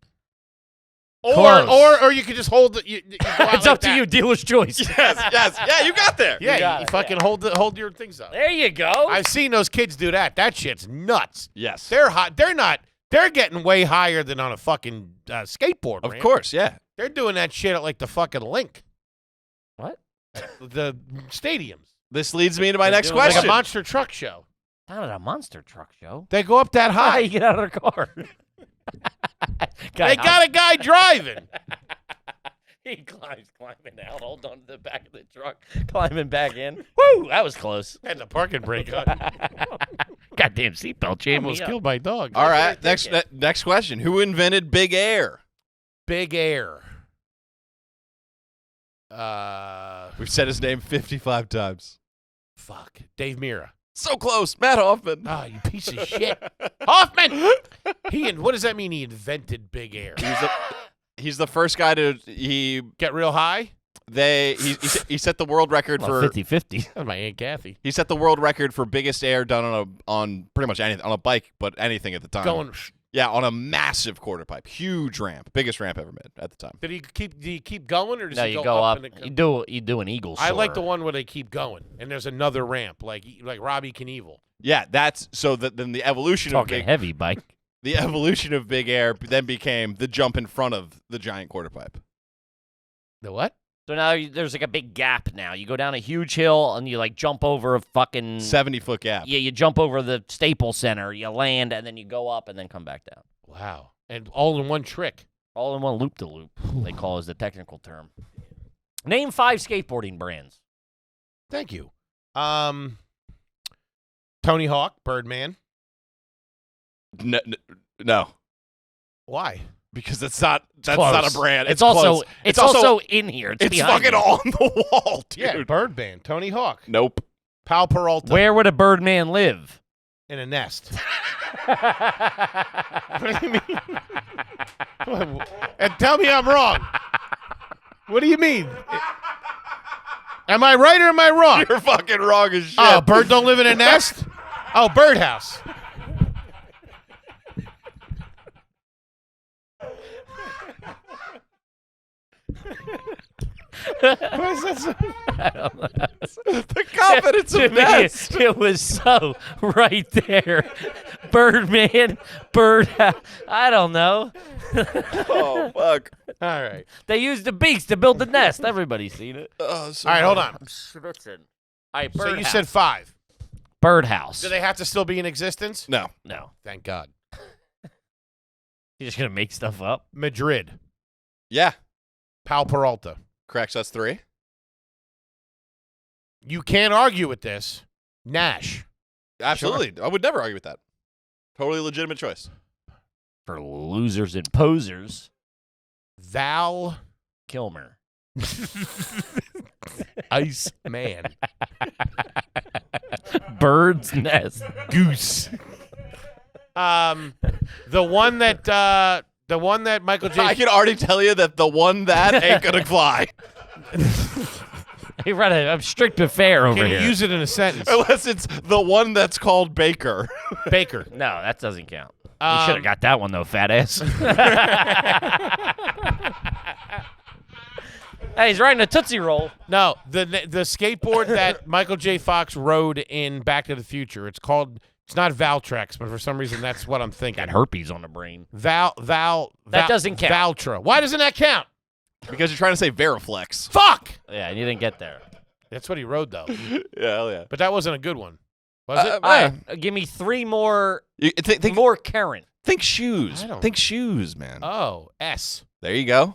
Or you could just hold it. You go out It's like up to that. you. Dealer's choice. Yes. Yeah, you got there. Yeah, you fucking hold your things up. There you go. I've seen those kids do that. That shit's nuts. Yes. They're hot. They're not. They're getting way higher than on a fucking skateboard. Of ramp. course, yeah. They're doing that shit at like the fucking link. What? The stadiums. This leads me into my next doing like a Like question. a monster truck show. Not at a monster truck show. They go up that How high. you get out of the car? They got a guy driving. He climbing out, hold on to the back of the truck, climbing back in. Woo! That was close. Had the parking brake on. Goddamn seatbelt jammed Almost me up. killed my dog. All right, That's what I next question. Who invented Big Air? Big Air. We've said his name 55 times. Fuck. Dave Mira. So close. Matt Hoffman. Oh, you piece of shit. Hoffman! What does that mean he invented Big Air? He's the first guy to Get real high? he set the world record Well, for 50-50. That was my Aunt Kathy. he set the world record for biggest air done on pretty much anything on a bike, but anything at the time. On a massive quarter pipe, huge ramp, biggest ramp ever made at the time. Did he keep going or does No, he you go up? up. And You do an eagle soar. I like the one where they keep going and there's another ramp like Robbie Knievel. Yeah, that's so that then the evolution Talking of heavy bike. the evolution of Big Air then became the jump in front of the giant quarter pipe. The what? So now there's like a big gap now. You go down a huge hill and you like jump over a fucking 70-foot gap. Yeah, you jump over the Staples Center, you land, and then you go up and then come back down. Wow. And all in one trick. All in one loop-de-loop, they call is the technical term. Name 5 skateboarding brands. Thank you. Tony Hawk, Birdman. No, Why? because that's not Close. a brand. It's close. also it's also in here. It's behind fucking you. on the wall, dude. Yeah, Birdman. Tony Hawk. Nope. Pal Peralta. Where would a Birdman live? In a nest. What do you mean? And tell me I'm wrong. What do you mean? Am I right or am I wrong? You're fucking wrong as shit. Oh, bird don't live in a nest? Oh, birdhouse. I don't know. The confidence To of me, Nest. it was so right there. Birdman, bird. I don't know. Oh, fuck. All right. They used the beaks to build the nest. Everybody's seen it. Oh, so All right, hold on. I'm schwitzing. All right, So birdhouse. you said 5. Birdhouse. Do they have to still be in existence? No. No. Thank God. You're just going to make stuff up? Madrid. Yeah. Pal Peralta. Correct. So that's 3. You can't argue with this. Nash. Absolutely. I would never argue with that. Totally legitimate choice. For losers and posers, Val Kilmer. Ice Man. Bird's nest. Goose. The one that Michael J. I can already tell you that the one that ain't gonna fly. Hey, right, I'm strict but fair over Can here. you use it in a sentence? Unless it's the one that's called Baker. Baker. No, that doesn't count. You should have got that one, though, fat ass. Hey, he's riding a Tootsie Roll. No, the skateboard that Michael J. Fox rode in Back to the Future. It's not Valtrex, but for some reason that's what I'm thinking. Got herpes on the brain. That doesn't count. Valtra. Why doesn't that count? Because you're trying to say Veriflex. Fuck! Yeah, you didn't get there. That's what he rode, though. Yeah, hell yeah. But that wasn't a good one. Was it? All right, give me 3 more. More current. Think shoes. I don't- Think shoes, man. Oh, S. There you go.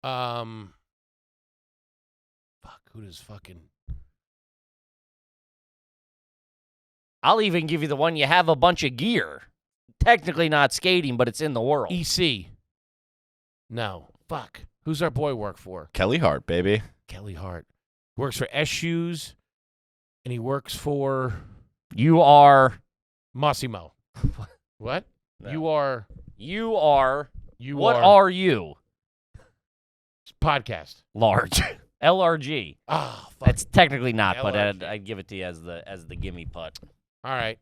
Fuck, who does fucking... I'll even give you the one you have a bunch of gear. Technically not skating, but it's in the world. EC. No. Fuck. Who's our boy work for? Kelly Hart, baby. Kelly Hart. Works for S Shoes, and he works for You are. Massimo. What? No. You are... You are. You What are... are you? Podcast. Large. LRG. Ah, fuck. That's technically not, but LRG. I'd give it to you as the gimme putt. All right.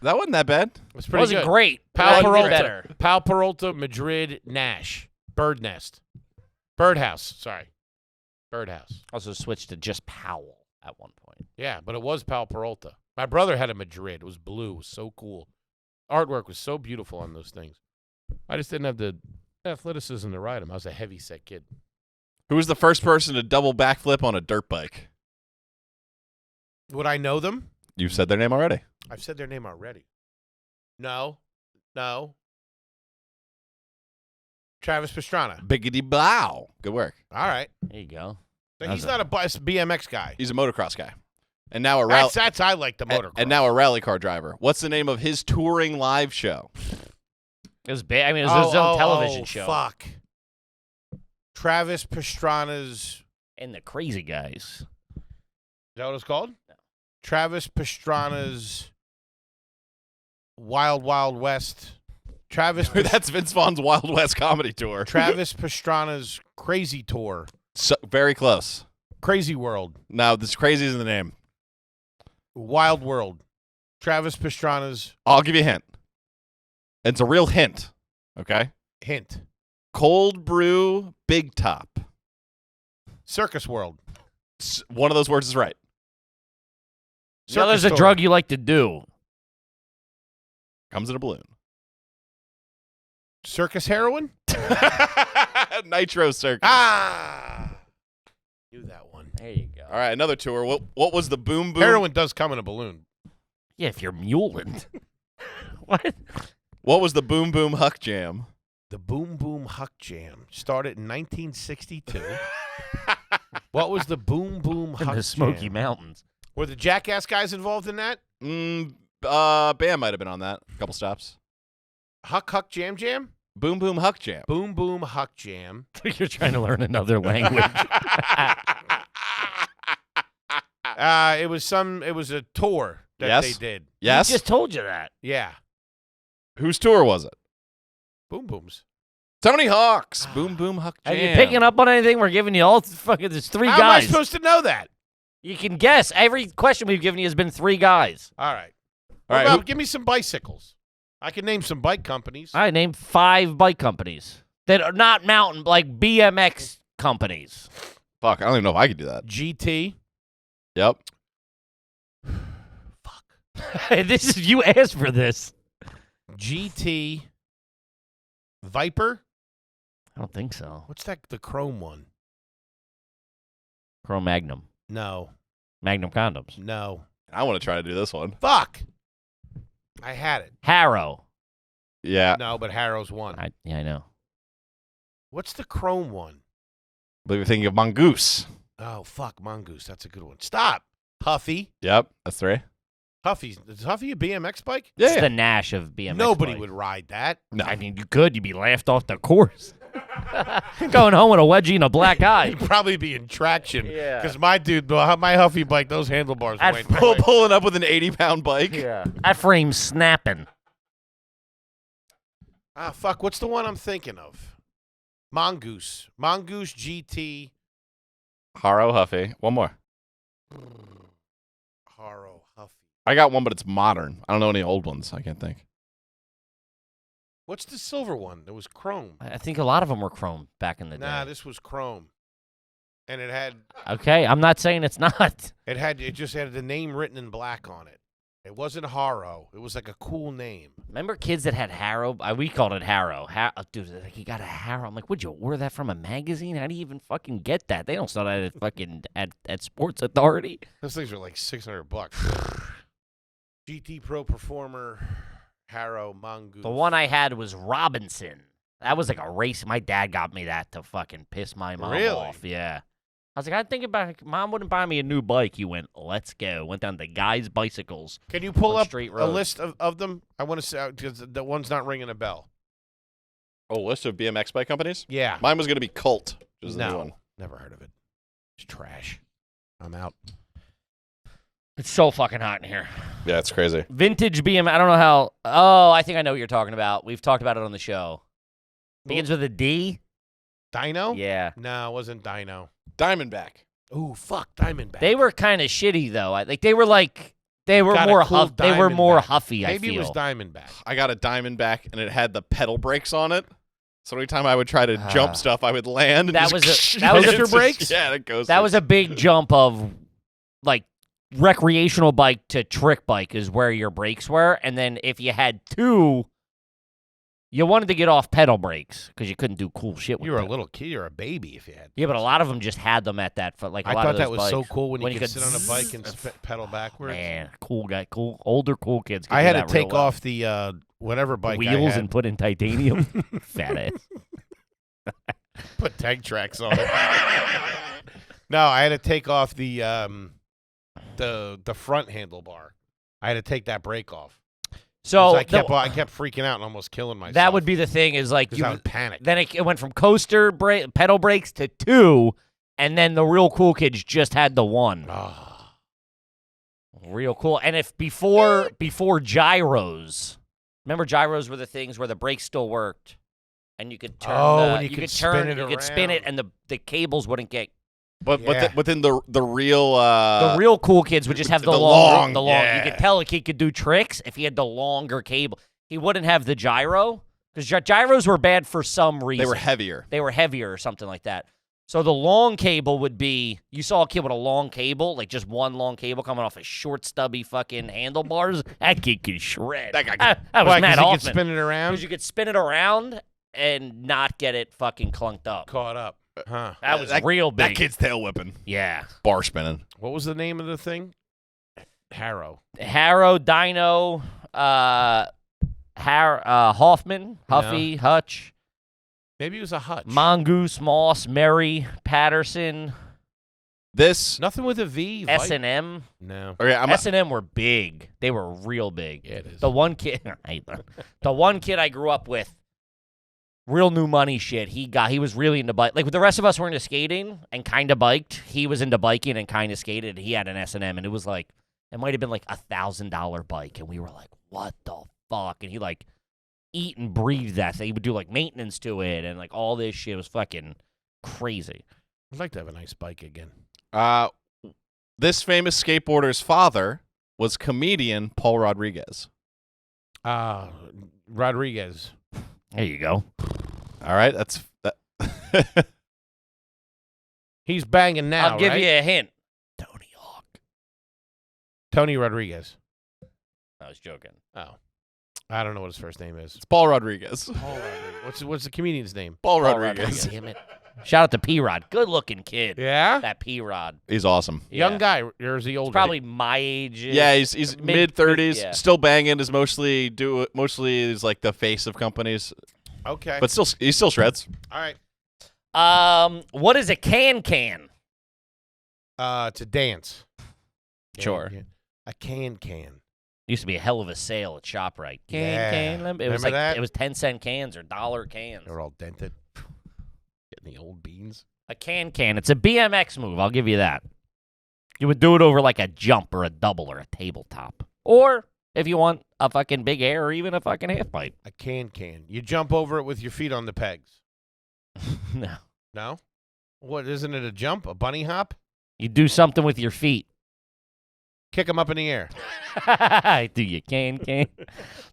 That wasn't that bad. It's It pretty wasn't good. great. Pal but I did Peralta. better. Pal Peralta, Madrid, Nash. Bird Nest. Birdhouse. Sorry. Birdhouse. Also switched to just Powell at one point. Yeah, but it was Pal Peralta. My brother had a Madrid. It was blue. It was so cool. Artwork was so beautiful on those things. I just didn't have the athleticism to ride them. I was a heavy set kid. Who was the first person to double backflip on a dirt bike? Would I know them? You said their name already. I've said their name already. No. Travis Pastrana. Biggity blow. Good work. All right. There you go. So he's not a BMX guy. He's a motocross guy. And now a rally. That's I like the motocross. And now a rally car driver. What's the name of his touring live show? It was bad. I mean, it was his own television show. Fuck. Travis Pastrana's... And the Crazy Guys. Is that what it's called? No. Travis Pastrana's Wild Wild West. That's Vince Vaughn's Wild West comedy tour. Travis Pastrana's Crazy Tour. So, very close. Crazy World. No, this crazy isn't the name. Wild World. Travis Pastrana's I'll give you a hint. It's a real hint. Okay? hint. Cold brew big top. Circus World. One of those words is right. The other's a Circus drug you like to do. Comes in a balloon. Circus heroin? Nitro Circus. Ah! Knew that one. There you go. All right, another tour. What was the boom boom? Heroin does come in a balloon. Yeah, if you're muling. What? What was the boom boom huck jam? The Boom Boom Huck Jam started in 1962. What was the Boom Boom In Huck the Smoky Jam? Mountains. Were the Jackass guys involved in that? Bam might have been on that. A couple stops. Huck Jam Jam? Boom boom huck jam. Boom Boom Huck Jam. You're trying to learn another language. It was a tour that Yes? they did. Yes. I just told you that. Yeah. Whose tour was it? Boom Booms. Tony Hawk's boom boom huck Are jam. you picking up on anything? We're giving you all fucking. There's 3 How am I guys. supposed to know that? You can guess. Every question we've given you has been 3 guys. All right. All right, Well, who- give me some bicycles. I can name some bike companies. I named 5 bike companies that are not mountain, like BMX companies. Fuck, I don't even know if I could do that. GT. Yep. This is you asked for this. GT. Viper. I don't think so. What's that? The Chrome one? Chrome Magnum. No. Magnum condoms. No. I want to try to do this one. Fuck. I had it. Harrow. Yeah. No, but Harrow's one. I know. What's the Chrome one? I believe you're thinking of Mongoose. Oh, fuck. Mongoose. That's a good one. Stop. Huffy. Yep, that's 3. Is Huffy a BMX bike? Yeah. It's the Nash of BMX. Nobody bike. would ride that. No. I mean, you could. You'd be laughed off the course. Going home with a wedgie and a black eye. You'd probably be in traction. Yeah. Because my Huffy bike, those handlebars At went Pulling up with an 80-pound bike. Yeah. That frame's snapping. Ah, fuck. What's the one I'm thinking of? Mongoose. Mongoose GT. Haro Huffy. One more. Haro Huffy. I got one, but it's modern. I don't know any old ones. I can't think. What's the silver one? It was chrome. I think a lot of them were chrome back in the day. Nah, this was chrome. And it had Okay, I'm not saying it's not. it just had the name written in black on it. It wasn't Haro. It was like a cool name. Remember kids that had Harrow? We called it Harrow. Dude, like, he got a Harrow. I'm like, would you order that from a magazine? How do you even fucking get that? They don't sell that at fucking at Sports Authority. Those things are like $600. GT Pro Performer, Harrow, Mongoose. The one I had was Robinson. That was like a race. My dad got me that to fucking piss my mom Really? off. Yeah. I was like, I think about Mom wouldn't buy me a new bike. He went, let's go. Went down to Guy's Bicycles. Can you pull on up Straight a Road. list of them? I want to say because the one's not ringing a bell. Oh, list of BMX bike companies? Yeah. Mine was going to be Colt, which is the new No, one. never heard of it. It's trash. I'm out. It's so fucking hot in here. Yeah, it's crazy. Vintage BM. I don't know how. Oh, I think I know what you're talking about. We've talked about it on the show. Begins with a D. Dino? Yeah. No, it wasn't Dino. Diamondback. Ooh, fuck, Diamondback. They were kind of shitty though. They were Got a more cool they were more Diamondback. huffy. Maybe I feel. it was Diamondback. I got a Diamondback, and it had the pedal brakes on it. So anytime I would try to jump stuff, I would land. And That just was a- that was a- Coaster brakes? Yeah, it goes. That was a big jump of like recreational bike to trick bike is where your brakes were, and then if you had two, you wanted to get off pedal brakes because you couldn't do cool shit with You were a pedal. little kid. You were a baby if you had. Yeah, but a lot of them just had them at that. Like a I lot thought of that those was so bikes. cool when you could could sit on a bike and pedal backwards. Man, cool guy, older cool kids. Could I do had to that real take well. off the whatever bike I wheels had. and put in titanium. Fat ass. Put tank tracks on it. No, I had to take off the front handlebar. I had to take that brake off. So I kept freaking out and almost killing myself. that would be the thing is like because I would panic. then it went from coaster pedal brakes to two, and then the real cool kids just had the one. Ah. Real cool. And if before gyros, remember gyros were the things where the brakes still worked, and you could turn. when you could spin it you could spin it, around. and the cables wouldn't get. But Yeah. within the real The real cool kids would just have the the long. long, You could tell a kid could do tricks if he had the longer cable. He wouldn't have the gyro because gyros were bad for some reason. they were heavier. They were heavier or something like that. So the long cable would be, you saw a kid with a long cable, like just one long cable coming off a short, stubby fucking handlebars. That kid could shred. That guy that was Why, Matt 'cause you Hoffman. could spin it around, Because you could spin it around and not get it fucking clunked up. caught up. Huh? That was real big. That kid's tail whipping, Yeah. bar spinning. What was the name of the thing? Harrow. Harrow, Dino, Hoffman, Huffy, Hutch, Maybe it was a Hutch. Mongoose, Moss, Mary, Patterson, This. Nothing with a V. S&M. No. Okay, I'm. S&M were big. They were real big. Yeah, it is. The one kid, I hate them. The one kid I grew up with, real new money shit. He was really into bike. Like the rest of us were into skating and kind of biked. He was into biking and kind of skated. He had an S&M, and it was like it might have been like $1,000 bike, and we were like, "What the fuck?" And he like eat and breathe that thing. He would do like maintenance to it and like all this shit. It was fucking crazy. I'd like to have a nice bike again. This famous skateboarder's father was comedian Paul Rodriguez. Rodriguez. There you go. All right, that's that. He's banging now, I'll give right? you a hint. Tony Hawk. Tony Rodriguez. I was joking. Oh. I don't know what his first name is. It's Paul Rodriguez. Paul Rodriguez. What's the comedian's name? Paul Paul Rodriguez. Damn it. Shout out to P-Rod. Good-looking kid. Yeah? That P-Rod. He's awesome. Yeah. Young guy, or is he older? Probably my age. Yeah, he's mid-30s, yeah. still banging. Is mostly is like the face of companies, Okay. but he still shreds. All right. What is a can? To dance. Sure. A can. Used to be a hell of a sale at ShopRite. Yeah. It was Remember like that? it was 10-cent cans or dollar cans. They're all dented. Getting the old beans. A can. It's a BMX move. I'll give you that. You would do it over like a jump or a double or a tabletop. Or if you want a fucking big air or even a fucking half pipe. A can. You jump over it with your feet on the pegs. No. No? What, isn't it a jump? A bunny hop? You do something with your feet. Kick them up in the air. Do you can?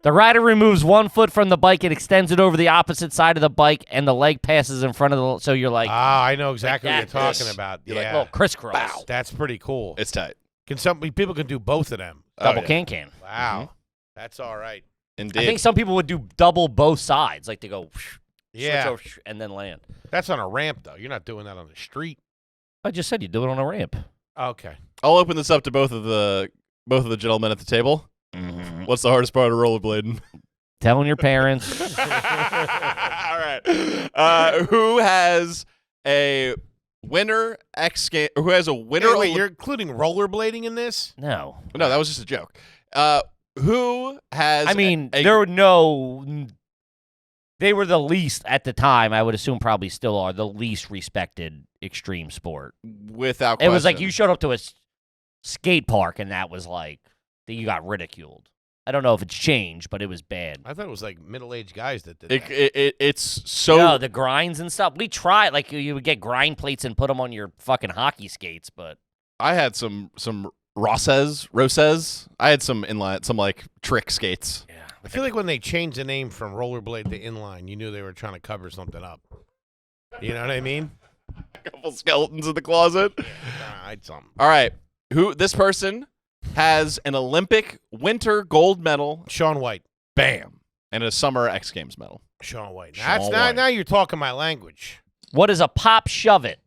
The rider removes 1 foot from the bike and extends it over the opposite side of the bike, and the leg passes in front of the. So you're like, I know exactly what you're that. talking Yes. about. you're Yeah. like, little crisscross. That's pretty cool. It's tight. People can do both of them. Double Oh, yeah. can. Wow. That's all right. Indeed. I think some people would do double both sides, like to go, Yeah. switch over, and then land. That's on a ramp, though. You're not doing that on the street. I just said you do it on a ramp. Okay. I'll open this up to both of the gentlemen at the table. What's the hardest part of rollerblading? Telling your parents. All right. Who has a winner X game? Who has a winner? Wait, you're including rollerblading in this? No. No, that was just a joke. Who has? I mean, there were no. They were the least at the time. I would assume probably still are the least respected extreme sport. without question. It was like you showed up to a skate park and that was like that you got ridiculed. I don't know if it's changed, but it was bad. I thought it was like middle-aged guys that did that. It's so. No, the grinds and stuff. We tried. Like you would get grind plates and put them on your fucking hockey skates, but I had some Roses. I had some inline, some like trick skates. yeah. I feel like when they changed the name from rollerblade to inline, you knew they were trying to cover something up. You know what I mean? A couple skeletons in the closet. I'd something. All right, this person has an Olympic winter gold medal, Shaun White. bam, and a summer X Games medal. Shaun White. Shaun That's White. now you're talking my language. What is a pop shove it?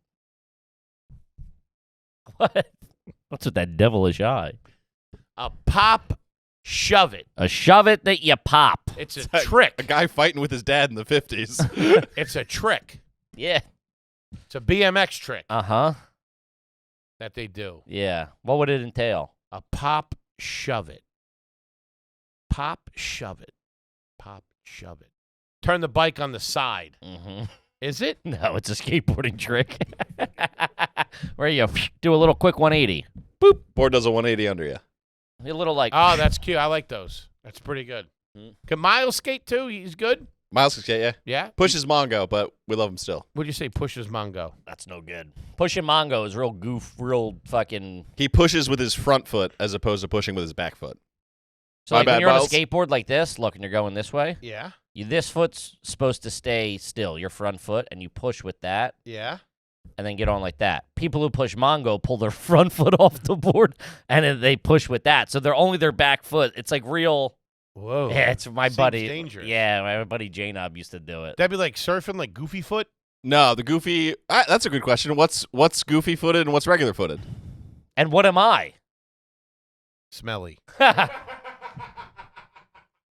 What? What's with that devilish eye? A pop shove it. A shove it that you pop. It's a A trick. guy fighting with his dad in the 50s. It's a trick. Yeah. It's a BMX trick Uh-huh. that they do. Yeah. What would it entail? A pop shove it. Pop shove it. Pop shove it. Turn the bike on the side. Mm-hmm. Is it? No, it's a skateboarding trick. Where you do a little quick 180. Board does a 180 under you. A little like Oh, that's cute. I like those. That's pretty good. Mm. Can Miles skate too? He's good? Miles can skate, yeah. Yeah? Pushes Mongo, but we love him still. Would you say pushes Mongo? that's no good. Pushing Mongo is real fucking. He pushes with his front foot as opposed to pushing with his back foot. So My like when bad, you're Miles. on a skateboard like this, look, and you're going this way, Yeah. this foot's supposed to stay still, your front foot, and you push with that, Yeah. and then get on like that. People who push Mongo pull their front foot off the board, and then they push with that. So they're only their back foot. It's like real. Whoa. Yeah, it's my Seems buddy. dangerous. Yeah, my buddy J-Nob used to do it. That'd be like surfing, like goofy foot? No, the goofy. That's a good question. What's goofy footed and what's regular footed? And what am I? Smelly.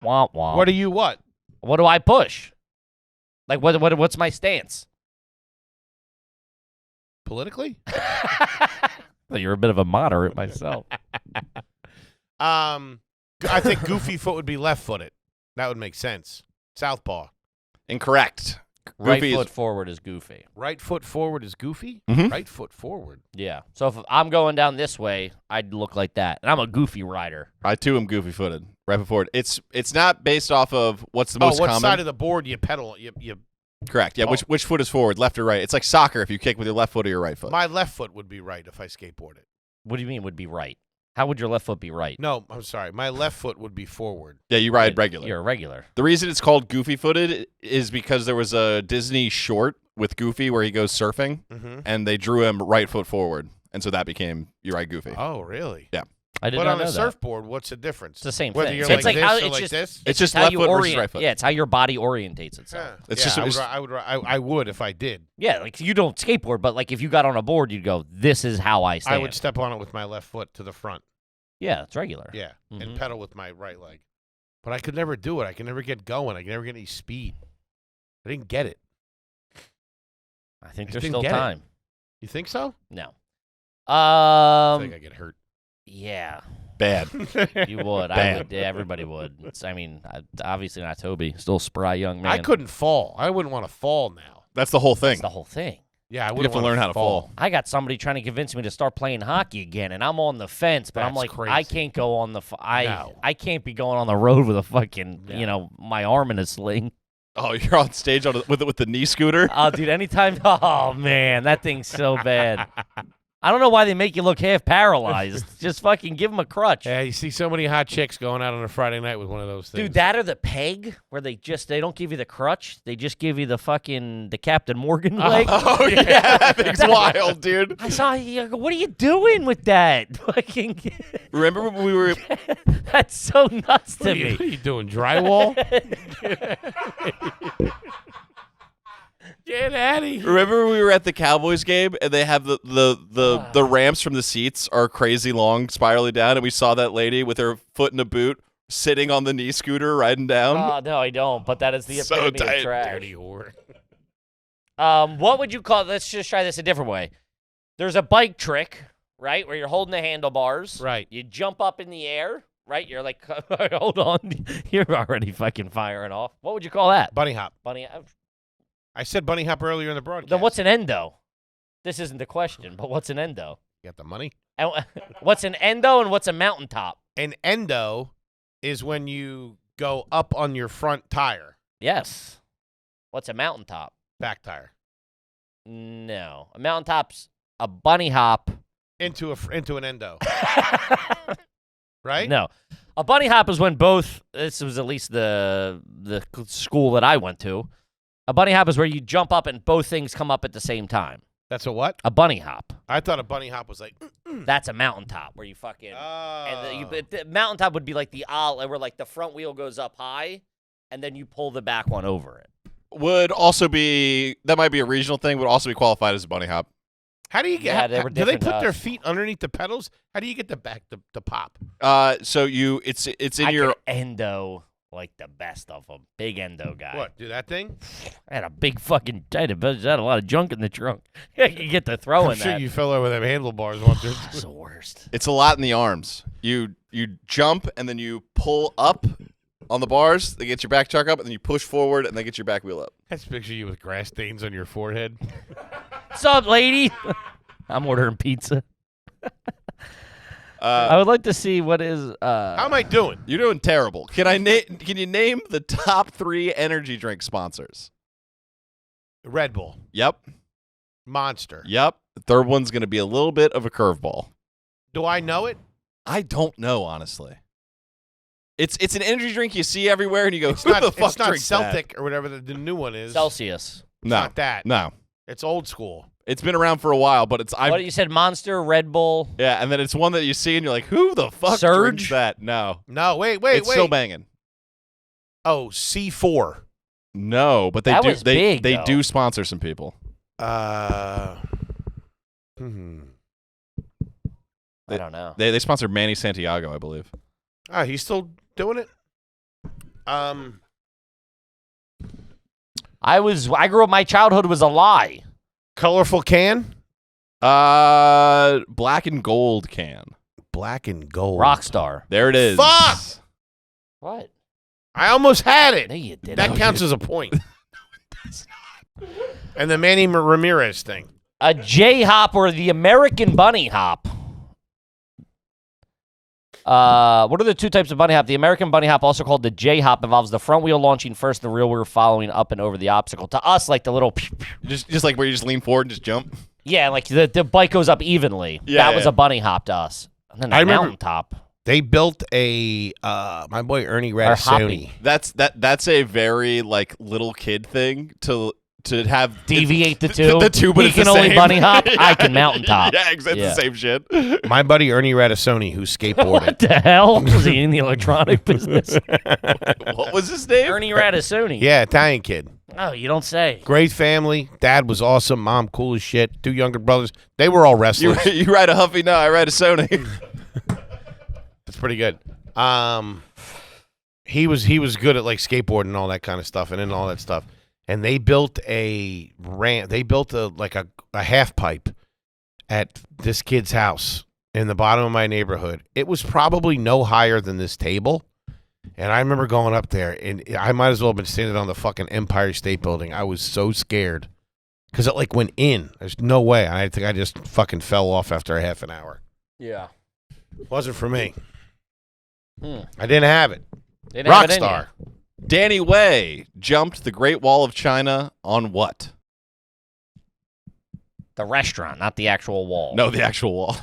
Womp womp. What are you what? What do I push? Like what's my stance? Politically? Well, you're a bit of a moderate myself. I think goofy foot would be left-footed. That would make sense. Southpaw. Incorrect. Right Goofy is- foot forward is goofy. Right foot forward is goofy? Mhm. Right foot forward. Yeah. So if I'm going down this way, I'd look like that. And I'm a goofy rider. I too am goofy footed. Right foot forward. It's not based off of what's the most what common. side of the board you pedal? You Correct. Yeah. Oh. Which foot is forward, left or right? It's like soccer. If you kick with your left foot or your right foot. My left foot would be right if I skateboarded. What do you mean would be right? How would your left foot be right? No, I'm sorry. My left foot would be forward. Yeah, you ride regular. You're a regular. The reason it's called goofy footed is because there was a Disney short with Goofy where he goes surfing, and they drew him right foot forward, and so that became You Ride Goofy. Oh, really? Yeah. I did but not on know a that. surfboard, what's the difference? It's the same Whether thing. you're So like it's like this how or it's like just this? It's just how left you foot versus orient. right foot. Yeah, it's how your body orientates itself. It's yeah, just I would if I did. Yeah, like you don't skateboard, but like if you got on a board, you'd go, "This is how I stand." I would step on it with my left foot to the front. Yeah, it's regular. Yeah, Mhm. and pedal with my right leg. But I could never do it. I could never get going. I could never get any speed. I didn't get it. I think I there's didn't still get it. time. You think so? No. I think I get hurt. Yeah, bad. you would. I Bad. would. Yeah, everybody would. Obviously not Toby. Still spry young man. I couldn't fall. I wouldn't want to fall now. That's the whole thing. That's the whole thing. Yeah, I You wouldn't have to wanna learn how to fall. I got somebody trying to convince me to start playing hockey again, and I'm on the fence, but I'm That's like, I crazy. can't go on the. No. I can't be going on the road with a fucking, No. my arm in a sling. Oh, you're on stage with the knee scooter? Oh, dude, anytime. Oh man, that thing's so bad. I don't know why they make you look half paralyzed. Just fucking give them a crutch. Yeah, you see so many hot chicks going out on a Friday night with one of those things. Dude, that or the peg, where they don't give you the crutch. They just give you the Captain Morgan leg. Oh, yeah, that thing's wild, dude. I saw you. I go, what are you doing with that? Fucking. Remember when we were... That's so nuts to what me. are you doing, drywall? Get out of here. Remember when we were at the Cowboys game and they have the ramps from the seats are crazy long, spirally down, and we saw that lady with her foot in a boot sitting on the knee scooter riding down? Oh, no, I don't. But that is the So epitome tight. of trash. Dirty whore. What would you call? Let's just try this a different way. There's a bike trick, right, where you're holding the handlebars. Right. You jump up in the air, right? You're like, hold on. You're already fucking firing off. What would you call that? Bunny hop. Bunny. I said bunny hop earlier in the broadcast. Then what's an endo? This isn't the question, but what's an endo? You got the money? And what's an endo and what's a mountaintop? An endo is when you go up on your front tire, Yes. What's a mountaintop? back tire, No. A mountaintop's a bunny hop. into an endo, right? No. A bunny hop is when both, this was at least the school that I went to. A bunny hop is where you jump up and both things come up at the same time. That's a what? A bunny hop. I thought a bunny hop was like. That's a mountaintop where you fucking. Oh. And the mountaintop would be like the where like the front wheel goes up high, and then you pull the back one over it. Would also be... That might be a regional thing, would also be qualified as a bunny hop. How do you get? Yeah, they were do they different to put their us. feet underneath the pedals? How do you get the back to pop? So it's in I your... could endo like the best of them. Big endo guy. What? Do that thing? I had a big fucking. I had a lot of junk in the trunk. You get to throwing I'm sure that. you fell over them handlebars once. It's the worst. It's a lot in the arms. You jump and then you pull up on the bars. They get your back chuck up, and then you push forward, and they get your back wheel up. Let's picture you with grass stains on your forehead. What's up, lady? I'm ordering pizza. I would like to see what is. How am I doing? You're doing terrible. Can you name the top 3 energy drink sponsors? Red Bull, Yep. Monster. Yep. The third one's going to be a little bit of a curveball. Do I know it? I don't know, honestly. It's an energy drink you see everywhere, and you go, It's who not. the fuck It's not drinks Celtic or whatever the new one is. Celsius? It's No, not that. no. It's old school. It's been around for a while, but it's What you said? Monster, Red Bull. yeah, and then it's one that you see, and you're like, who the fuck Surge? drinks that? No, No, wait. it's still banging. Oh, C4. No, but they That do. was They big, they though. do sponsor some people. I don't know. They sponsor Manny Santiago, I believe. He's still doing it. I grew up. My childhood was a lie. Colorful can. Black and gold can. Black and gold. Rockstar. There it is. Fuck! What? I almost had it. No, you didn't. That counts as a point. And the Manny Ramirez thing. A J hop or the American bunny hop. What are the 2 types of bunny hop? The American bunny hop, also called the J hop, involves the front wheel launching first, the rear wheel following up and over the obstacle. To us, like the little. Just like where you just lean forward and just jump. Yeah, like the bike goes up evenly. Yeah, that was yeah. a bunny hop to us. And then the I remember- mountaintop. They built a my boy Ernie Or hoppy. Radisoni. That's a very like little kid thing to to have Deviate the two. The two, but he it's can the only same. bunny hop. I can mountaintop. Yeah, exactly. Yeah. The same shit. My buddy Ernie Radisoni, who skateboarded. What the hell? Was he in the electronic business? What was his name? Ernie Radisoni. Yeah, Italian kid. Oh, you don't say. Great family. Dad was awesome. Mom cool as shit. 2 younger brothers. They were all wrestlers. You ride a Huffy? No, I ride a Sony. That's pretty good. He was good at like skateboarding and all that kind of stuff and all that stuff. And they built a ramp. They built a half pipe at this kid's house in the bottom of my neighborhood. It was probably no higher than this table. And I remember going up there, and I might as well have been standing on the fucking Empire State Building. I was so scared because it like went in. There's no way. I think I just fucking fell off after a half an hour. Yeah. Wasn't for me. I didn't have it. Didn't have it in Rockstar. Danny Way jumped the Great Wall of China on what? The restaurant, not the actual wall. No, the actual wall.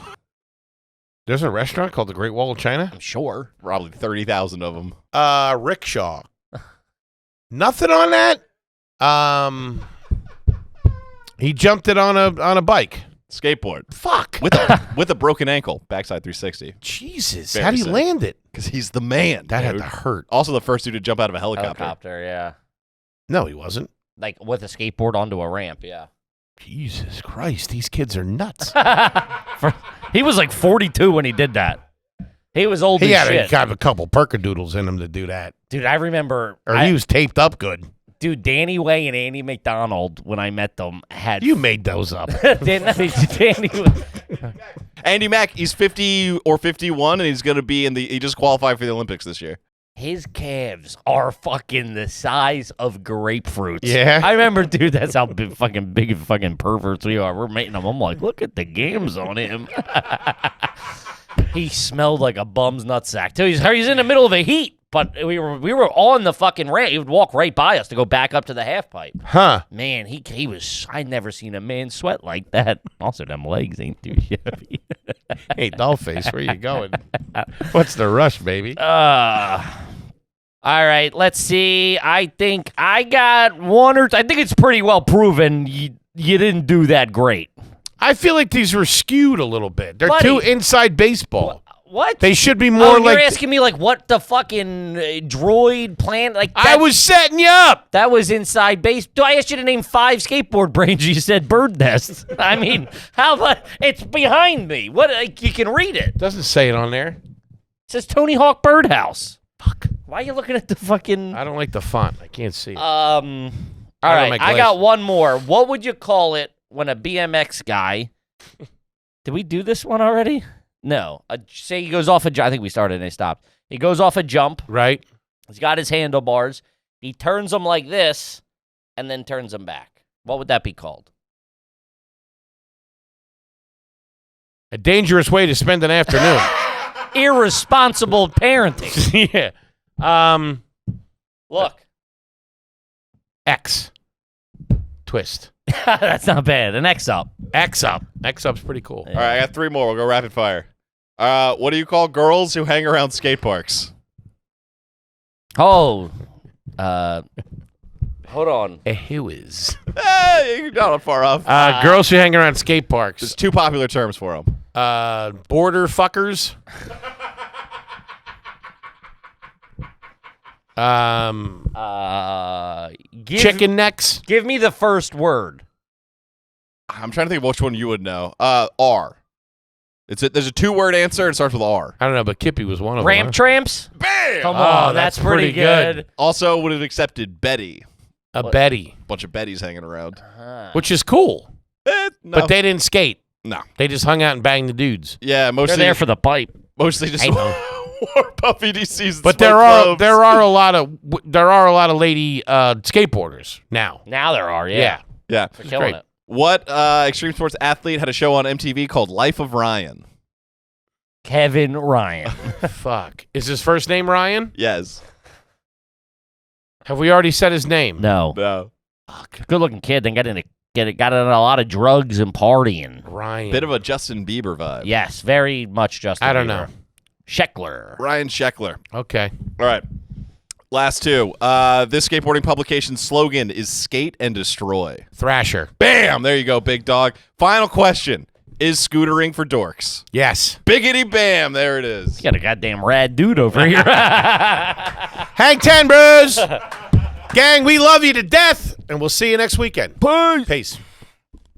There's a restaurant called the Great Wall of China? I'm sure. Probably 30,000 of them. Rickshaw. Nothing on that? He jumped it on a bike. Skateboard. Fuck. With a broken ankle. Backside 360. Jesus. Very How do you sick. land it? Because he's the man. That had dude. to hurt. Also the first dude to jump out of a helicopter. Helicopter, yeah. No, he wasn't. Like with a skateboard onto a ramp, yeah. Jesus Christ. These kids are nuts. He was like 42 when he did that. He was old He as had shit. to have a couple perkadoodles in him to do that. Dude, I remember. Or he was taped up good. Dude, Danny Way and Andy McDonald, when I met them, had. You made those up. Danny. Andy Mack, he's 50 or 51, and he's going to be he just qualified for the Olympics this year. His calves are fucking the size of grapefruits. Yeah? I remember, dude, that's how big fucking perverts we are. We're making them. I'm like, look at the games on him. He smelled like a bum's nutsack, too. He's in the middle of a heat, but we were on the fucking ramp. He would walk right by us to go back up to the half pipe. Huh. Man, he was. I never seen a man sweat like that. Also, them legs ain't too shabby. Hey, Dollface, where you going? What's the rush, baby? All right, let's see. I think I got one or two. I think it's pretty well proven you didn't do that great. I feel like these were skewed a little bit. They're Buddy. too inside baseball. What? They should be more you're like. asking me like what the fucking droid plan? Like I was setting you up. That was inside base. I asked you to name 5 skateboard brands. You said bird nest. I mean, how about it's behind me? What? Like, you can read it. Doesn't say it on there. It says Tony Hawk Birdhouse. Fuck. Why are you looking at the fucking? I don't like the font. I can't see it. All right, I got one more. What would you call it when a BMX guy? Did we do this one already? No. Say he goes off a jump. I think we started and they stopped. He goes off a jump. Right. He's got his handlebars. He turns them like this and then turns them back. What would that be called? A dangerous way to spend an afternoon. Irresponsible parenting. Yeah. Look. X. Twist. That's not bad. An X up. X up. X up's pretty cool. All right, I got 3 more. We'll go rapid fire. What do you call girls who hang around skate parks? Oh. Hold on. Who is? Hey, you're not far off. Girls who hang around skate parks. There's 2 popular terms for them. Border fuckers. Chicken necks. Give me the first word. I'm trying to think of which one you would know. R. There's a 2-word answer. It starts with R. I don't know, but Kippy was one of them. Ramp tramps? Bam! Come on, that's that's pretty pretty good. good. Also would have accepted Betty. A Betty, Bunch of Bettys hanging around. which is cool. No. But they didn't skate. No. They just hung out and banged the dudes. Yeah, They're mostly there for the pipe. mostly just I know. wore puffy DCs. But there are a lot of lady skateboarders now. Now there are, yeah. Yeah. They're killing great. it. What extreme sports athlete had a show on MTV called Life of Ryan? Kevin Ryan. Fuck. Is his first name Ryan? Yes. Have we already said his name? No. No. Good looking kid. Then got into a lot of drugs and partying. Ryan. Bit of a Justin Bieber vibe. Yes, very much Justin I don't Bieber. know. Scheckler. Ryan Sheckler. Okay. All right. Last two. This skateboarding publication's slogan is skate and destroy. Thrasher. Bam! There you go, big dog. Final question. Is scootering for dorks? Yes. Biggity bam! There it is. You got a goddamn rad dude over here. Hang 10, bros. Gang, we love you to death, and we'll see you next weekend. Peace.